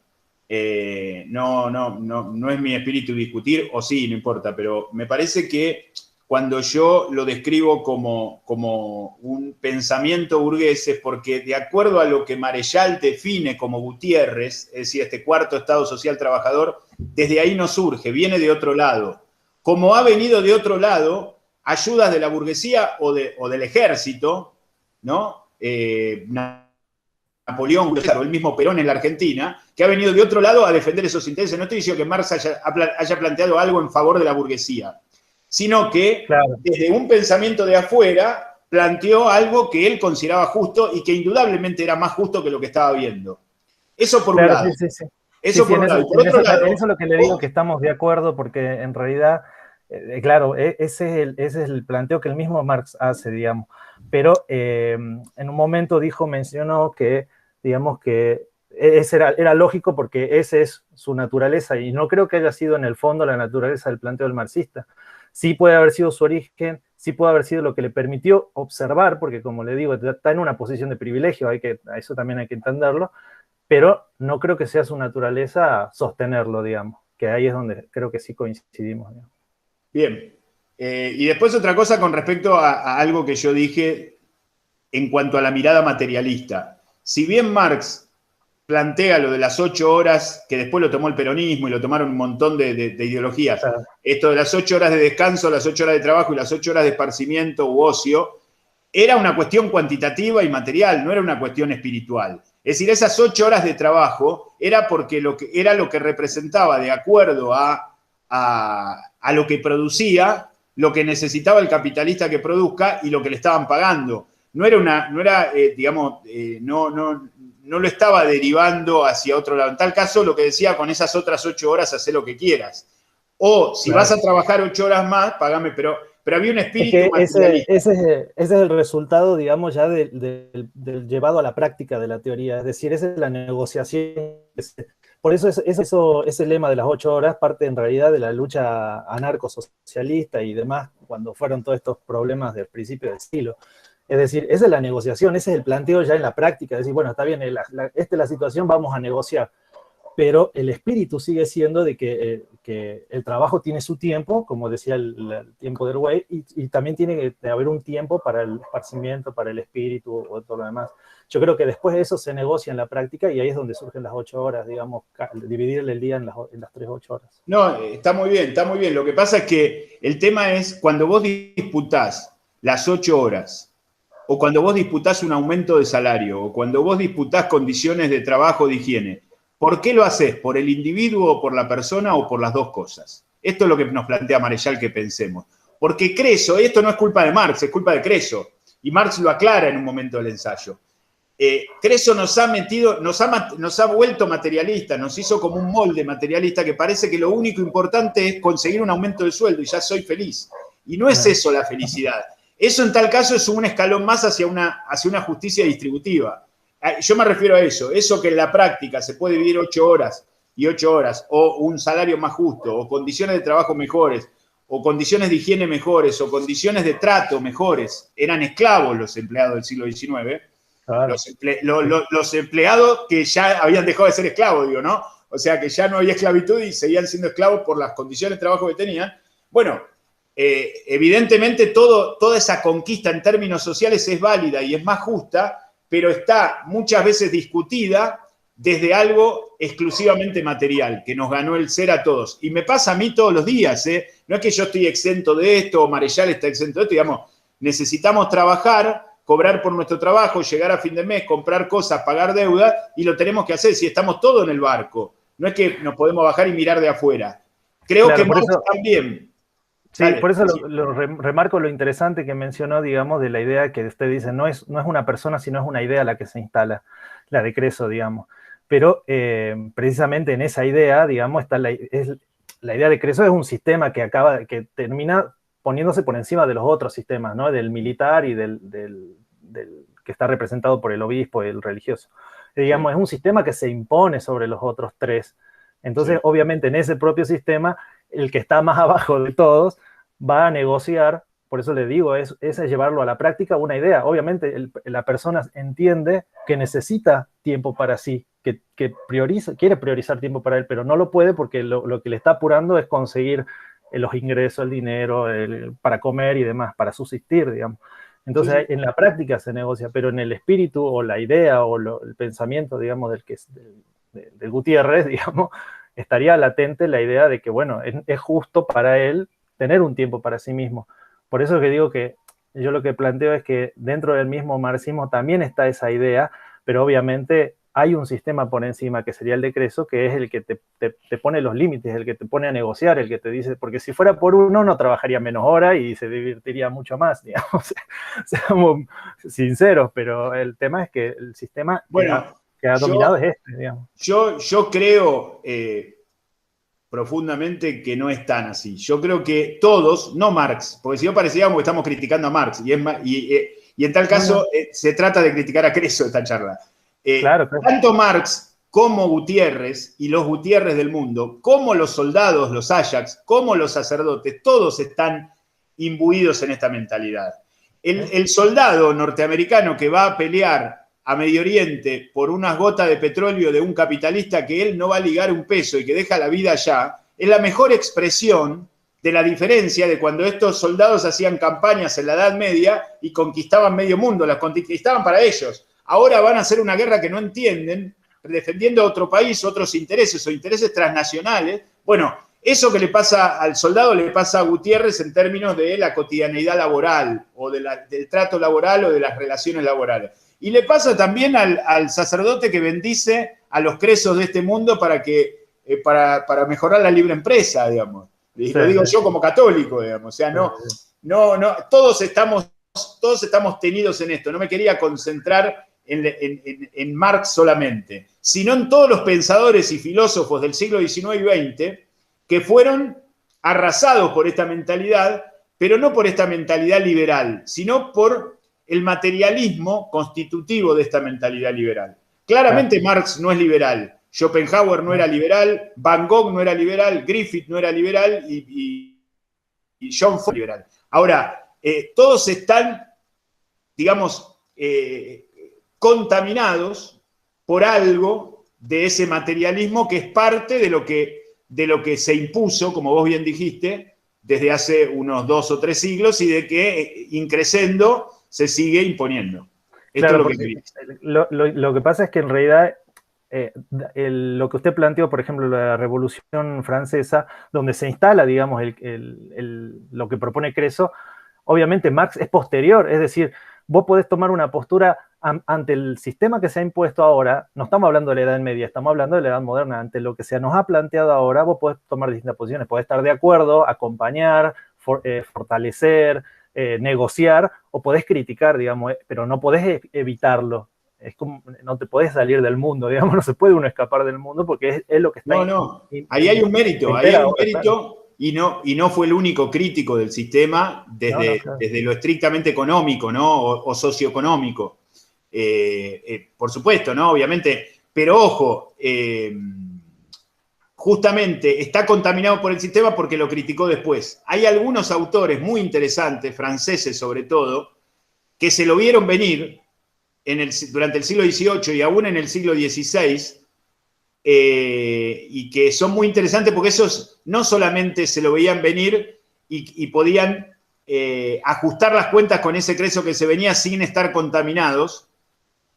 Speaker 2: No es mi espíritu discutir, o sí, no importa, pero me parece que cuando yo lo describo como un pensamiento burgués es porque, de acuerdo a lo que Marechal define como Gutiérrez, es decir, este cuarto estado social trabajador, desde ahí no surge, viene de otro lado. Como ha venido de otro lado, ayudas de la burguesía o del ejército, ¿no? Napoleón, o el mismo Perón en la Argentina, que ha venido de otro lado a defender esos intereses. No estoy diciendo que Marx haya planteado algo en favor de la burguesía, sino que desde un pensamiento de afuera planteó algo que él consideraba justo y que indudablemente era más justo que lo que estaba viendo. Eso por un lado. Eso por un lado. Por otro lado,
Speaker 1: eso es lo que le digo, que estamos de acuerdo, porque en realidad, claro, ese es el planteo que el mismo Marx hace, digamos. Pero en un momento mencionó que, digamos, que ese era lógico porque esa es su naturaleza, y no creo que haya sido en el fondo la naturaleza del planteo del marxista. Sí puede haber sido su origen, sí puede haber sido lo que le permitió observar, porque como le digo, está en una posición de privilegio, eso también hay que entenderlo, pero no creo que sea su naturaleza sostenerlo, digamos, que ahí es donde creo que sí coincidimos. Digamos.
Speaker 2: Bien. Y después otra cosa con respecto a algo que yo dije en cuanto a la mirada materialista. Si bien Marx plantea lo de las 8 horas, que después lo tomó el peronismo y lo tomaron un montón de ideologías, esto de las 8 horas de descanso, las 8 horas de trabajo y las 8 horas de esparcimiento u ocio, era una cuestión cuantitativa y material, no era una cuestión espiritual. Es decir, esas 8 horas de trabajo era porque era lo que representaba, de acuerdo a lo que producía, lo que necesitaba el capitalista que produzca y lo que le estaban pagando. No lo estaba derivando hacia otro lado. En tal caso, lo que decía, con esas otras 8 horas, hacé lo que quieras. O si vas a trabajar 8 horas más, pagame, pero había un espíritu materialista.
Speaker 1: Ese es el resultado, digamos, ya del llevado a la práctica de la teoría. Es decir, esa es la negociación. Por eso ese lema de las 8 horas parte en realidad de la lucha anarcosocialista y demás, cuando fueron todos estos problemas del principio del siglo. Es decir, esa es la negociación, ese es el planteo ya en la práctica. Es decir, bueno, está bien, esta es la situación, vamos a negociar. Pero el espíritu sigue siendo de que el trabajo tiene su tiempo, como decía el tiempo del Way, y también tiene que haber un tiempo para el esparcimiento, para el espíritu o todo lo demás. Yo creo que después de eso se negocia en la práctica y ahí es donde surgen las 8 horas, digamos, dividir el día en las 8 horas.
Speaker 2: No, está muy bien, está muy bien. Lo que pasa es que el tema es cuando vos disputás las 8 horas, o cuando vos disputás un aumento de salario, o cuando vos disputás condiciones de trabajo, de higiene, ¿por qué lo haces? ¿Por el individuo o por la persona o por las dos cosas? Esto es lo que nos plantea Marechal que pensemos. Porque Creso, y esto no es culpa de Marx, es culpa de Creso, y Marx lo aclara en un momento del ensayo. Creso nos ha vuelto materialistas, nos hizo como un molde materialista que parece que lo único importante es conseguir un aumento de sueldo y ya soy feliz. Y no es eso la felicidad. Eso en tal caso es un escalón más hacia una justicia distributiva. Yo me refiero a eso que en la práctica se puede vivir 8 horas y 8 horas, o un salario más justo, o condiciones de trabajo mejores, o condiciones de higiene mejores, o condiciones de trato mejores. Eran esclavos los empleados del siglo XIX. Claro. Los empleados que ya habían dejado de ser esclavos, digo, ¿no? O sea, que ya no había esclavitud y seguían siendo esclavos por las condiciones de trabajo que tenían. Bueno, evidentemente toda esa conquista en términos sociales es válida y es más justa, pero está muchas veces discutida desde algo exclusivamente material, que nos ganó el ser a todos. Y me pasa a mí todos los días, ¿eh? No es que yo estoy exento de esto o Marechal está exento de esto, digamos, necesitamos trabajar cobrar por nuestro trabajo, llegar a fin de mes, comprar cosas, pagar deuda, y lo tenemos que hacer si estamos todos en el barco. No es que nos podemos bajar y mirar de afuera. Creo
Speaker 1: Claro,
Speaker 2: que Marx también.
Speaker 1: Sí,
Speaker 2: Dale,
Speaker 1: por eso
Speaker 2: sí.
Speaker 1: remarco lo interesante que mencionó, digamos, de la idea que usted dice, no es una persona, sino es una idea la que se instala, la de Creso, digamos. Pero precisamente en esa idea, digamos, está la idea de Creso es un sistema que termina poniéndose por encima de los otros sistemas, ¿no? Del militar y del que está representado por el obispo y el religioso. Digamos,
Speaker 2: Sí.
Speaker 1: es un sistema que se impone sobre los otros tres. Entonces,
Speaker 2: Sí.
Speaker 1: obviamente, en ese propio sistema, el que está más abajo de todos va a negociar, por eso le digo, es llevarlo a la práctica una idea. Obviamente la persona entiende que necesita tiempo para sí, que quiere priorizar tiempo para él, pero no lo puede porque lo que le está apurando es conseguir los ingresos, el dinero, para comer y demás, para subsistir, digamos. Entonces,
Speaker 2: Sí.
Speaker 1: en la práctica se negocia, pero en el espíritu o la idea o el pensamiento, digamos, del Gutiérrez, digamos, estaría latente la idea de que, bueno, es justo para él tener un tiempo para sí mismo. Por eso es que digo que yo lo que planteo es que dentro del mismo marxismo también está esa idea, pero obviamente hay un sistema por encima que sería el de Creso, que es el que te pone los límites, el que te pone a negociar, el que te dice, porque si fuera por uno no trabajaría menos horas y se divertiría mucho más, digamos, seamos sinceros, pero el tema es que el sistema
Speaker 2: Bueno,
Speaker 1: que ha dominado es este, digamos.
Speaker 2: yo creo profundamente que no es tan así. Yo creo que todos, no Marx, porque si no parecíamos que estamos criticando a Marx, y en tal caso se trata de criticar a Creso esta charla.
Speaker 1: Claro.
Speaker 2: Tanto Marx como Gutiérrez y los Gutiérrez del mundo, como los soldados, los Ajax, como los sacerdotes, todos están imbuidos en esta mentalidad. El soldado norteamericano que va a pelear a Medio Oriente por unas gotas de petróleo de un capitalista que él no va a ligar un peso y que deja la vida allá, es la mejor expresión de la diferencia de cuando estos soldados hacían campañas en la Edad Media y conquistaban medio mundo, las conquistaban para ellos. Ahora van a hacer una guerra que no entienden, defendiendo a otro país, otros intereses o intereses transnacionales. Bueno, eso que le pasa al soldado le pasa a Gutiérrez en términos de la cotidianeidad laboral o del trato laboral o de las relaciones laborales. Y le pasa también al sacerdote que bendice a los cresos de este mundo para mejorar la libre empresa, digamos. Y lo digo yo como católico, digamos. O sea, todos estamos tenidos en esto. No me quería concentrar en Marx solamente, sino en todos los pensadores y filósofos del siglo XIX y XX que fueron arrasados por esta mentalidad, pero no por esta mentalidad liberal, sino por el materialismo constitutivo de esta mentalidad liberal. Claramente Marx no es liberal, Schopenhauer no era liberal, Van Gogh no era liberal, Griffith no era liberal y John Ford liberal. Ahora, todos están, digamos, contaminados por algo de ese materialismo que es parte de lo que se impuso, como vos bien dijiste, desde hace unos 2 o 3 siglos y de que increciendo se sigue imponiendo. Esto
Speaker 1: Claro,
Speaker 2: es
Speaker 1: lo que pasa es que en realidad lo que usted planteó, por ejemplo, la Revolución Francesa, donde se instala, digamos, lo que propone Creso, obviamente Marx es posterior, es decir, vos podés tomar una postura ante el sistema que se ha impuesto ahora, no estamos hablando de la Edad Media, estamos hablando de la Edad Moderna, ante lo que se nos ha planteado ahora, vos podés tomar distintas posiciones, podés estar de acuerdo, acompañar, fortalecer, negociar, o podés criticar, digamos, pero no podés evitarlo. Es como, no te podés salir del mundo, digamos, no se puede uno escapar del mundo porque es lo que está...
Speaker 2: Ahí hay un mérito, claro. y no fue el único crítico del sistema desde lo estrictamente económico, ¿no? O socioeconómico. Por supuesto, ¿no? Obviamente, pero ojo, justamente está contaminado por el sistema porque lo criticó después. Hay algunos autores muy interesantes, franceses sobre todo, que se lo vieron venir durante el siglo XVIII y aún en el siglo XVI, y que son muy interesantes porque esos no solamente se lo veían venir y podían ajustar las cuentas con ese Creso que se venía sin estar contaminados,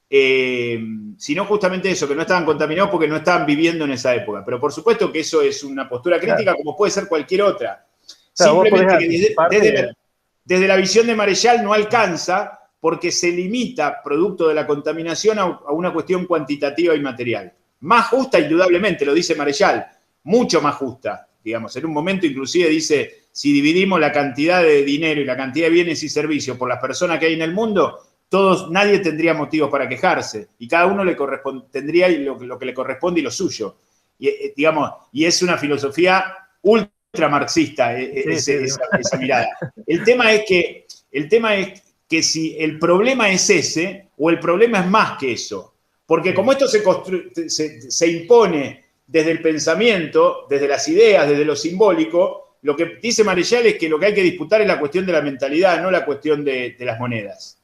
Speaker 2: sino justamente eso, que no estaban contaminados porque no estaban viviendo en esa época. Pero por supuesto que eso es una postura crítica, como puede ser cualquier otra. Simplemente que desde la visión de Marechal no alcanza, porque se limita, producto de la contaminación, a una cuestión cuantitativa y material. Más justa, indudablemente, lo dice Marechal, mucho más justa, digamos. En un momento inclusive dice, si dividimos la cantidad de dinero y la cantidad de bienes y servicios por las personas que hay en el mundo, nadie tendría motivos para quejarse, y cada uno tendría lo que le corresponde y lo suyo. Y, digamos, y es una filosofía ultra marxista, esa mirada. El tema es que si el problema es ese, o el problema es más que eso. Porque como esto se impone desde el pensamiento, desde las ideas, desde lo simbólico, lo que dice Marechal es que lo que hay que disputar es la cuestión de la mentalidad, no la cuestión de las monedas.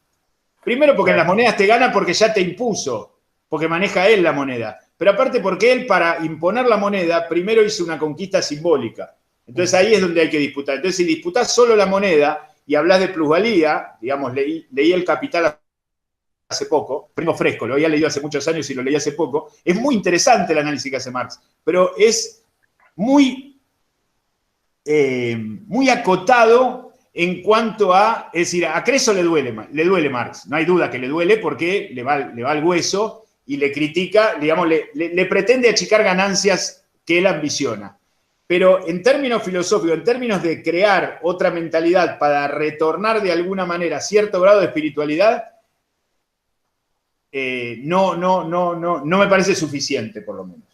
Speaker 2: Primero porque en las monedas te gana porque ya te impuso, porque maneja él la moneda. Pero aparte porque él, para imponer la moneda, primero hizo una conquista simbólica. Entonces ahí es donde hay que disputar. Entonces si disputás solo la moneda y hablas de plusvalía, digamos, leí El Capital hace poco, primo fresco, lo había leído hace muchos años y lo leí hace poco, es muy interesante el análisis que hace Marx, pero es muy acotado en cuanto a, es decir, a Creso le duele Marx, no hay duda que le duele porque le va al hueso y le critica, digamos, le pretende achicar ganancias que él ambiciona. Pero en términos filosóficos, en términos de crear otra mentalidad para retornar de alguna manera a cierto grado de espiritualidad, no me parece suficiente, por lo menos.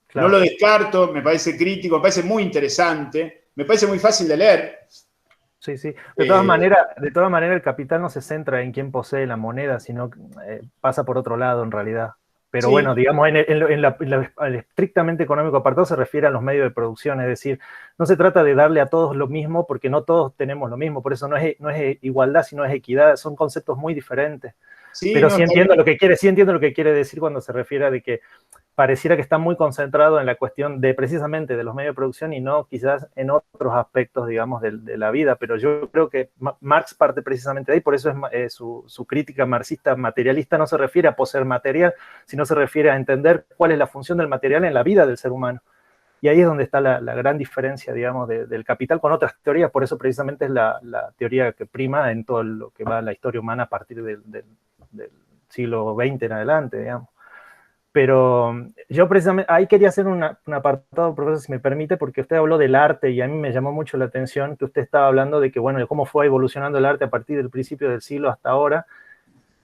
Speaker 2: Claro. No lo descarto, me parece crítico, me parece muy interesante, me parece muy fácil de leer.
Speaker 1: Sí, sí. De todas maneras, el capital no se centra en quién posee la moneda, sino pasa por otro lado, en realidad. Pero sí, bueno, digamos, en el estrictamente económico apartado se refiere a los medios de producción, es decir, no se trata de darle a todos lo mismo, porque no todos tenemos lo mismo, por eso no es igualdad, sino es equidad, son conceptos muy diferentes. Sí, pero sí entiendo lo que quiere decir cuando se refiere a de que pareciera que está muy concentrado en la cuestión de precisamente de los medios de producción y no quizás en otros aspectos, digamos, de la vida. Pero yo creo que Marx parte precisamente de ahí, por eso es su crítica marxista materialista no se refiere a poseer material, sino se refiere a entender cuál es la función del material en la vida del ser humano. Y ahí es donde está la gran diferencia, digamos, del capital con otras teorías. Por eso precisamente es la teoría que prima en todo lo que va a la historia humana a partir del siglo XX en adelante, digamos. Pero yo precisamente, ahí quería hacer un apartado, profesor, si me permite, porque usted habló del arte y a mí me llamó mucho la atención que usted estaba hablando de que, bueno, de cómo fue evolucionando el arte a partir del principio del siglo hasta ahora,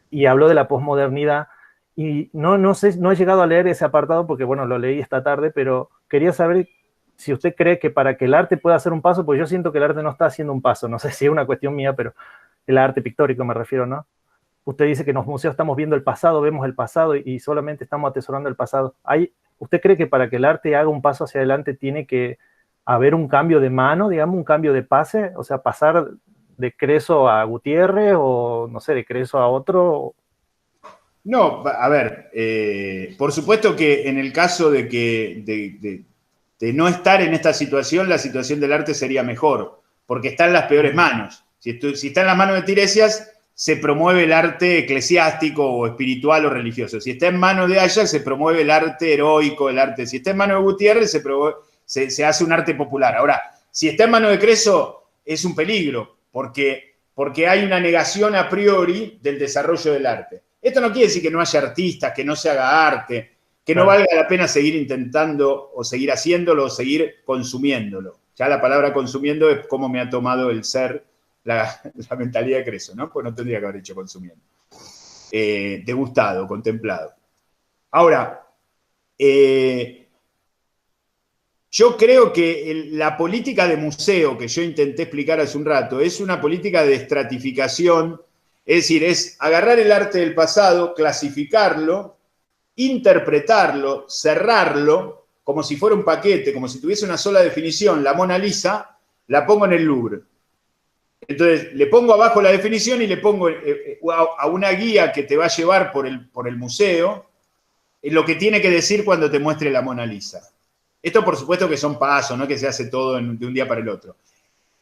Speaker 1: y habló de la posmodernidad, y no sé, no he llegado a leer ese apartado porque, bueno, lo leí esta tarde, pero quería saber si usted cree que para que el arte pueda hacer un paso, pues yo siento que el arte no está haciendo un paso, no sé si es una cuestión mía, pero el arte pictórico me refiero, ¿no? Usted dice que en los museos estamos viendo el pasado, vemos el pasado y solamente estamos atesorando el pasado. ¿Usted cree que para que el arte haga un paso hacia adelante tiene que haber un cambio de mano, digamos, un cambio de pase? O sea, pasar de Creso a Gutiérrez o, no sé, de Creso a otro.
Speaker 2: No, a ver, por supuesto que en el caso de no estar en esta situación, la situación del arte sería mejor, porque está en las peores manos. Si está en las manos de Tiresias, se promueve el arte eclesiástico o espiritual o religioso. Si está en manos de Ajax, se promueve el arte heroico, el arte. Si está en manos de Gutiérrez, se hace un arte popular. Ahora, si está en manos de Creso, es un peligro, porque hay una negación a priori del desarrollo del arte. Esto no quiere decir que no haya artistas, que no se haga arte, que no valga la pena seguir intentando o seguir haciéndolo o seguir consumiéndolo. Ya la palabra consumiendo es cómo me ha tomado el ser la mentalidad de Creso, ¿no? Pues no tendría que haber hecho consumiendo. Degustado, contemplado. Ahora, yo creo que la política de museo que yo intenté explicar hace un rato es una política de estratificación, es decir, es agarrar el arte del pasado, clasificarlo, interpretarlo, cerrarlo, como si fuera un paquete, como si tuviese una sola definición. La Mona Lisa la pongo en el Louvre. Entonces, le pongo abajo la definición y le pongo a una guía que te va a llevar por el museo lo que tiene que decir cuando te muestre la Mona Lisa. Esto, por supuesto, que son pasos, no que se hace todo de un día para el otro.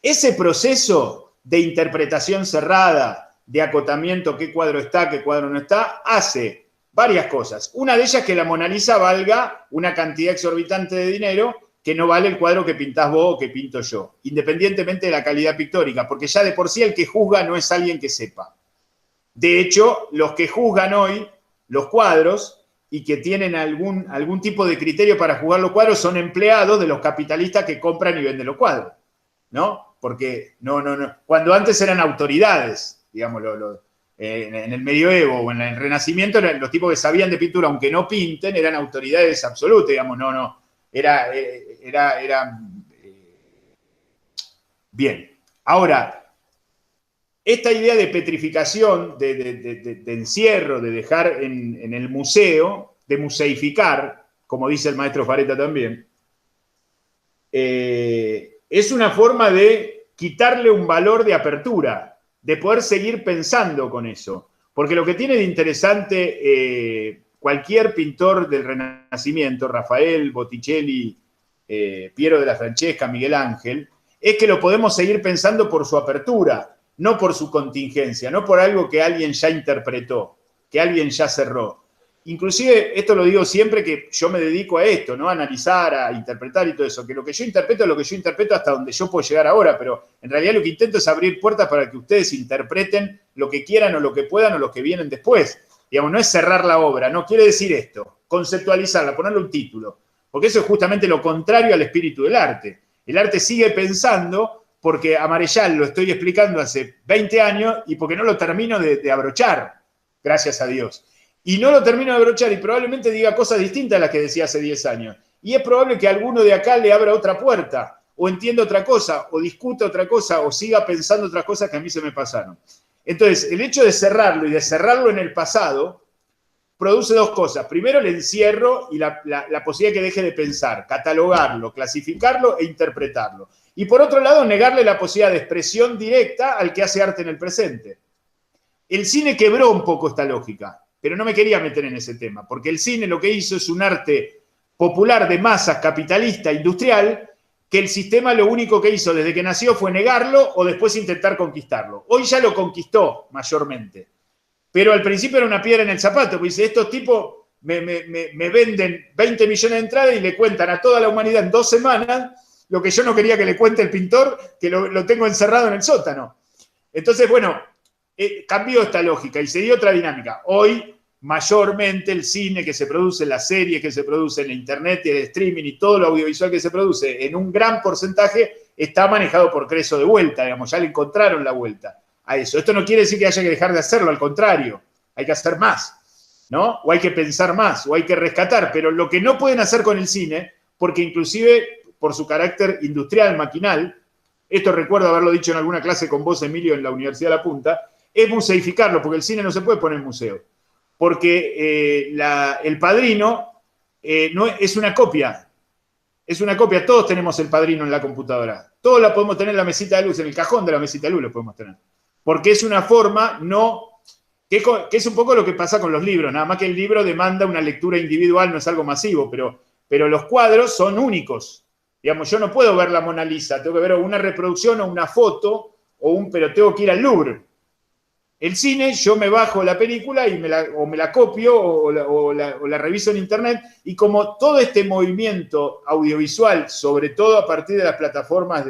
Speaker 2: Ese proceso de interpretación cerrada, de acotamiento, qué cuadro está, qué cuadro no está, hace varias cosas. Una de ellas es que la Mona Lisa valga una cantidad exorbitante de dinero que no vale el cuadro que pintás vos o que pinto yo, independientemente de la calidad pictórica, porque ya de por sí el que juzga no es alguien que sepa. De hecho, los que juzgan hoy los cuadros y que tienen algún tipo de criterio para juzgar los cuadros son empleados de los capitalistas que compran y venden los cuadros, ¿no? Porque cuando antes eran autoridades, digamos, en el medioevo o en el Renacimiento, los tipos que sabían de pintura, aunque no pinten, eran autoridades absolutas, digamos, era bien. Ahora, esta idea de petrificación, de encierro, de dejar en el museo, de museificar, como dice el maestro Fareta también, es una forma de quitarle un valor de apertura, de poder seguir pensando con eso. Porque lo que tiene de interesante cualquier pintor del Renacimiento, Rafael, Botticelli, Piero de la Francesca, Miguel Ángel, es que lo podemos seguir pensando por su apertura, no por su contingencia, no por algo que alguien ya interpretó, que alguien ya cerró. Inclusive, esto lo digo siempre que yo me dedico a esto, ¿no? A analizar, a interpretar y todo eso, que lo que yo interpreto es lo que yo interpreto hasta donde yo puedo llegar ahora, pero en realidad lo que intento es abrir puertas para que ustedes interpreten lo que quieran o lo que puedan o lo que vienen después. Digamos, no es cerrar la obra, no quiere decir esto, conceptualizarla, ponerle un título, porque eso es justamente lo contrario al espíritu del arte. El arte sigue pensando porque a Marechal lo estoy explicando hace 20 años y porque no lo termino de abrochar, gracias a Dios. Y no lo termino de abrochar y probablemente diga cosas distintas a las que decía hace 10 años. Y es probable que alguno de acá le abra otra puerta, o entienda otra cosa, o discuta otra cosa, o siga pensando otras cosas que a mí se me pasaron. Entonces, el hecho de cerrarlo y de cerrarlo en el pasado produce dos cosas. Primero, el encierro y la posibilidad de que deje de pensar, catalogarlo, clasificarlo e interpretarlo. Y por otro lado, negarle la posibilidad de expresión directa al que hace arte en el presente. El cine quebró un poco esta lógica, pero no me quería meter en ese tema, porque el cine lo que hizo es un arte popular de masas, capitalista, industrial, que el sistema lo único que hizo desde que nació fue negarlo o después intentar conquistarlo. Hoy ya lo conquistó mayormente, pero al principio era una piedra en el zapato, porque dice, estos tipos me venden 20 millones de entradas y le cuentan a toda la humanidad en 2 semanas lo que yo no quería que le cuente el pintor, que lo tengo encerrado en el sótano. Entonces, bueno, cambió esta lógica y se dio otra dinámica. Hoy, mayormente, el cine que se produce, las series que se producen, en internet y el streaming y todo lo audiovisual que se produce, en un gran porcentaje, está manejado por Creso de vuelta, digamos, ya le encontraron la vuelta a eso. Esto no quiere decir que haya que dejar de hacerlo, al contrario, hay que hacer más, ¿no? O hay que pensar más, o hay que rescatar, pero lo que no pueden hacer con el cine, porque inclusive por su carácter industrial, maquinal, esto recuerdo haberlo dicho en alguna clase con vos, Emilio, en la Universidad de La Punta, es museificarlo, porque el cine no se puede poner en museo. Porque El Padrino no es una copia. Es una copia. Todos tenemos El Padrino en la computadora. Todos la podemos tener en la mesita de luz, en el cajón de la mesita de luz lo podemos tener. Porque es una forma que es un poco lo que pasa con los libros, nada más que el libro demanda una lectura individual, no es algo masivo, pero los cuadros son únicos. Digamos, yo no puedo ver la Mona Lisa, tengo que ver una reproducción o una foto, pero tengo que ir al Louvre. El cine, yo me bajo la película y me la copio o la reviso en internet, y como todo este movimiento audiovisual, sobre todo a partir de las plataformas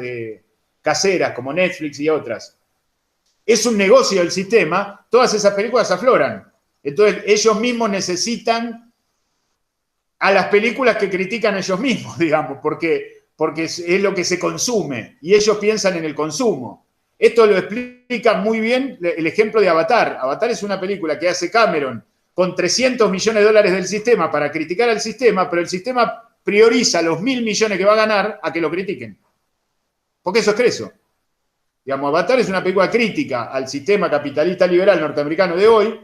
Speaker 2: caseras como Netflix y otras, es un negocio del sistema, todas esas películas afloran. Entonces ellos mismos necesitan a las películas que critican ellos mismos, digamos, porque es lo que se consume y ellos piensan en el consumo. Esto lo explica muy bien el ejemplo de Avatar. Avatar es una película que hace Cameron con 300 millones de dólares del sistema para criticar al sistema, pero el sistema prioriza los 1.000 millones que va a ganar a que lo critiquen. Porque eso es Creso. Digamos, Avatar es una película crítica al sistema capitalista liberal norteamericano de hoy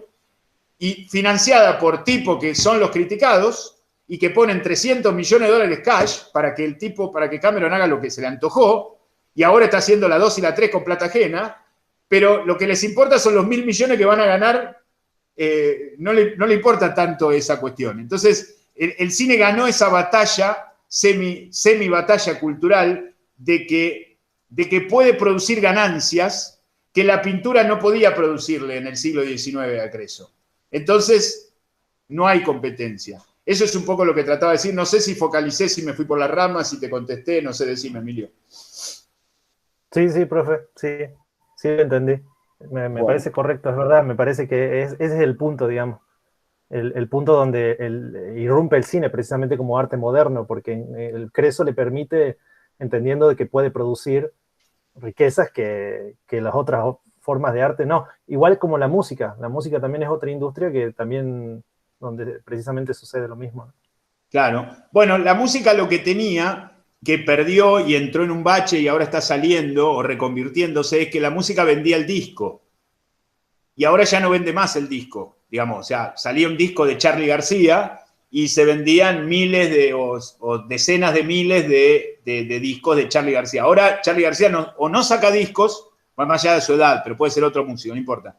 Speaker 2: y financiada por tipos que son los criticados y que ponen 300 millones de dólares cash para que Cameron haga lo que se le antojó, y ahora está haciendo la 2 y la 3 con plata ajena, pero lo que les importa son los 1.000 millones que van a ganar, no le importa tanto esa cuestión. Entonces, el cine ganó esa batalla, semi-batalla cultural, de que puede producir ganancias que la pintura no podía producirle en el siglo XIX a Creso. Entonces, no hay competencia. Eso es un poco lo que trataba de decir. No sé si focalicé, si me fui por las ramas, si te contesté, no sé, decime, Emilio.
Speaker 1: Sí, profe, sí lo entendí. Me
Speaker 2: Bueno,
Speaker 1: parece correcto, es verdad, me parece que ese es el punto, digamos. El punto donde irrumpe el cine precisamente como arte moderno, porque el Creso le permite, entendiendo de que puede producir riquezas que las otras formas de arte no. Igual como la música también es otra industria que también, donde precisamente sucede lo mismo.
Speaker 2: claro. Bueno, la música lo que tenía, que perdió y entró en un bache y ahora está saliendo o reconvirtiéndose, es que la música vendía el disco. Y ahora ya no vende más el disco, digamos, o sea, salía un disco de Charly García y se vendían miles o decenas de miles de discos de Charly García. Ahora Charly García o no saca discos, más allá de su edad, pero puede ser otro músico, no importa.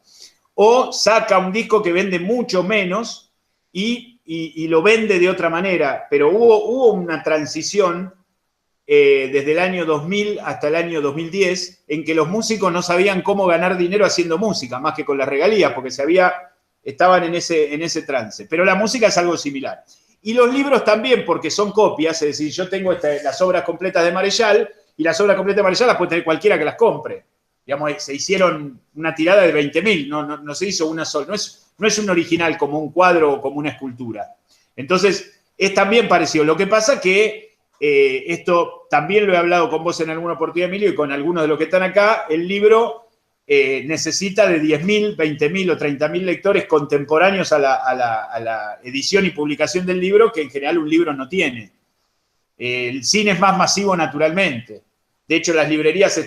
Speaker 2: O saca un disco que vende mucho menos y lo vende de otra manera, pero hubo una transición desde el año 2000 hasta el año 2010, en que los músicos no sabían cómo ganar dinero haciendo música, más que con las regalías, porque estaban en ese trance. Pero la música es algo similar. Y los libros también, porque son copias, es decir, yo tengo las obras completas de Marechal, y las obras completas de Marechal las puede tener cualquiera que las compre. Digamos, se hicieron una tirada de 20.000, no se hizo una sola, no es un original como un cuadro o como una escultura. Entonces, es también parecido. Lo que pasa que esto también lo he hablado con vos en alguna oportunidad, Emilio, y con algunos de los que están acá. El libro necesita de 10.000, 20.000 o 30.000 lectores contemporáneos a la edición y publicación del libro, que en general un libro no tiene. El cine es más masivo naturalmente. De hecho, en las librerías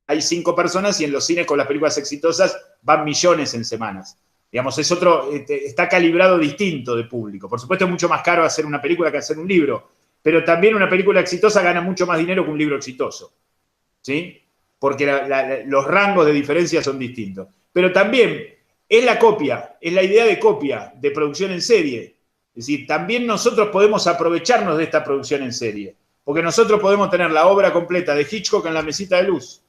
Speaker 2: hay 5 personas y en los cines con las películas exitosas van millones en semanas. Digamos, está calibrado distinto de público. Por supuesto, es mucho más caro hacer una película que hacer un libro, pero también una película exitosa gana mucho más dinero que un libro exitoso, ¿sí? Porque los rangos de diferencia son distintos. Pero también es la copia, es la idea de copia, de producción en serie. Es decir, también nosotros podemos aprovecharnos de esta producción en serie, porque nosotros podemos tener la obra completa de Hitchcock en la mesita de luz.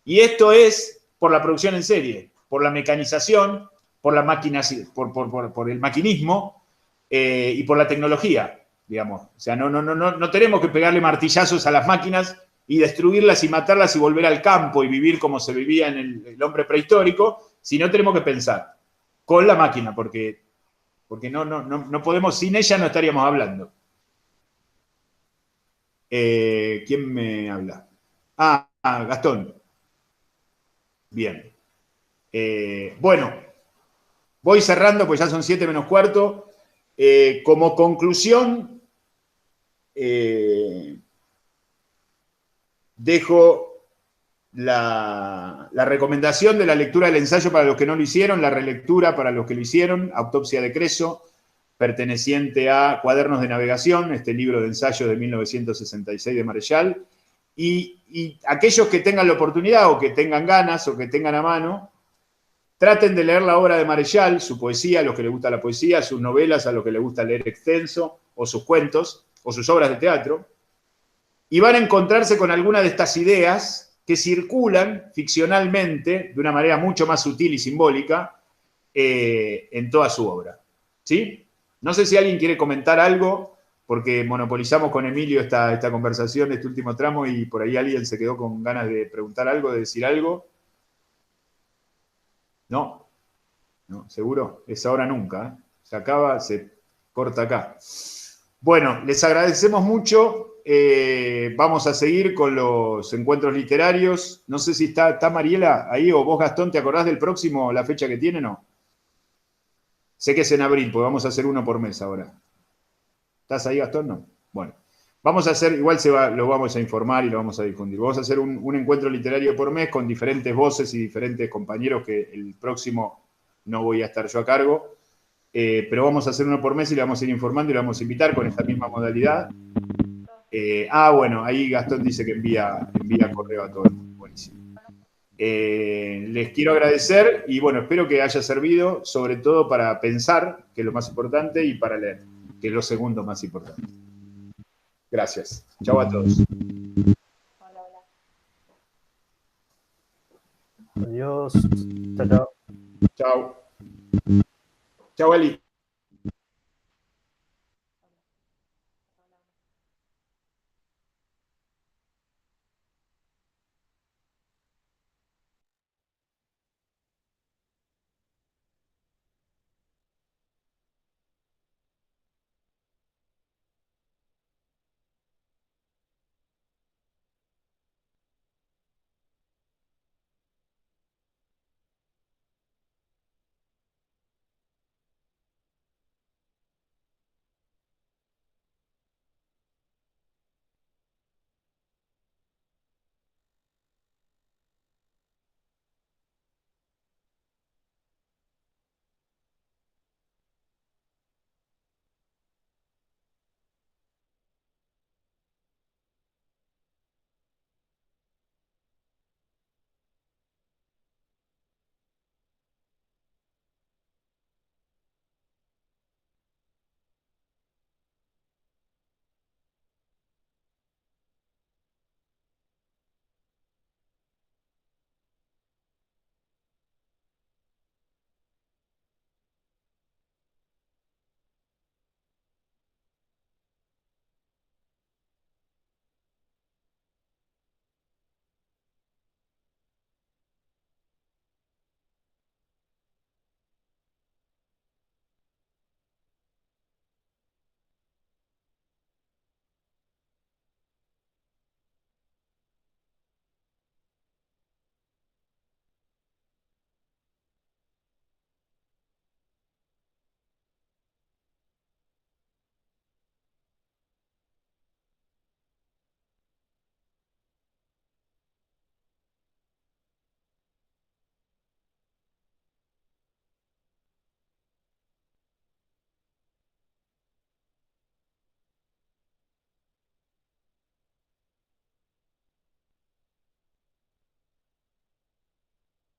Speaker 2: Y esto es por la producción en serie, por la mecanización, por la máquina, por el maquinismo y por la tecnología. Digamos. O sea, no tenemos que pegarle martillazos a las máquinas y destruirlas y matarlas y volver al campo y vivir como se vivía en el hombre prehistórico, sino tenemos que pensar con la máquina, porque no podemos, sin ella no estaríamos hablando. ¿Quién me habla? Gastón. Bien. Bueno, voy cerrando, pues ya son 7 menos cuarto. Como conclusión, dejo la recomendación de la lectura del ensayo para los que no lo hicieron, la relectura para los que lo hicieron, Autopsia de Creso, perteneciente a Cuadernos de Navegación, este libro de ensayos de 1966 de Marechal, y aquellos que tengan la oportunidad o que tengan ganas o que tengan a mano, traten de leer la obra de Marechal, su poesía, a los que les gusta la poesía, sus novelas, a los que les gusta leer extenso, o sus cuentos, o sus obras de teatro, y van a encontrarse con alguna de estas ideas que circulan ficcionalmente de una manera mucho más sutil y simbólica en toda su obra. ¿Sí? No sé si alguien quiere comentar algo, porque monopolizamos con Emilio esta conversación, este último tramo, y por ahí alguien se quedó con ganas de preguntar algo, de decir algo. No, seguro, es ahora nunca. Se acaba, se corta acá. Bueno, les agradecemos mucho. Vamos a seguir con los encuentros literarios. No sé si está Mariela ahí o vos, Gastón, ¿te acordás del próximo, la fecha que tiene o no? Sé que es en abril, pues vamos a hacer uno por mes ahora. ¿Estás ahí, Gastón? No. Bueno, vamos a hacer, igual lo vamos a informar y lo vamos a difundir. Vamos a hacer un encuentro literario por mes con diferentes voces y diferentes compañeros, que el próximo no voy a estar yo a cargo. Pero vamos a hacer uno por mes y le vamos a ir informando y le vamos a invitar con esta misma modalidad. Bueno, ahí Gastón dice que envía correo a todos. Buenísimo. Les quiero agradecer y bueno, espero que haya servido, sobre todo para pensar, que es lo más importante, y para leer, que es lo segundo más importante. Gracias. Chau a todos.
Speaker 3: Hola, hola.
Speaker 1: Adiós. Chao, chao.
Speaker 2: Chau. Chau, Ali.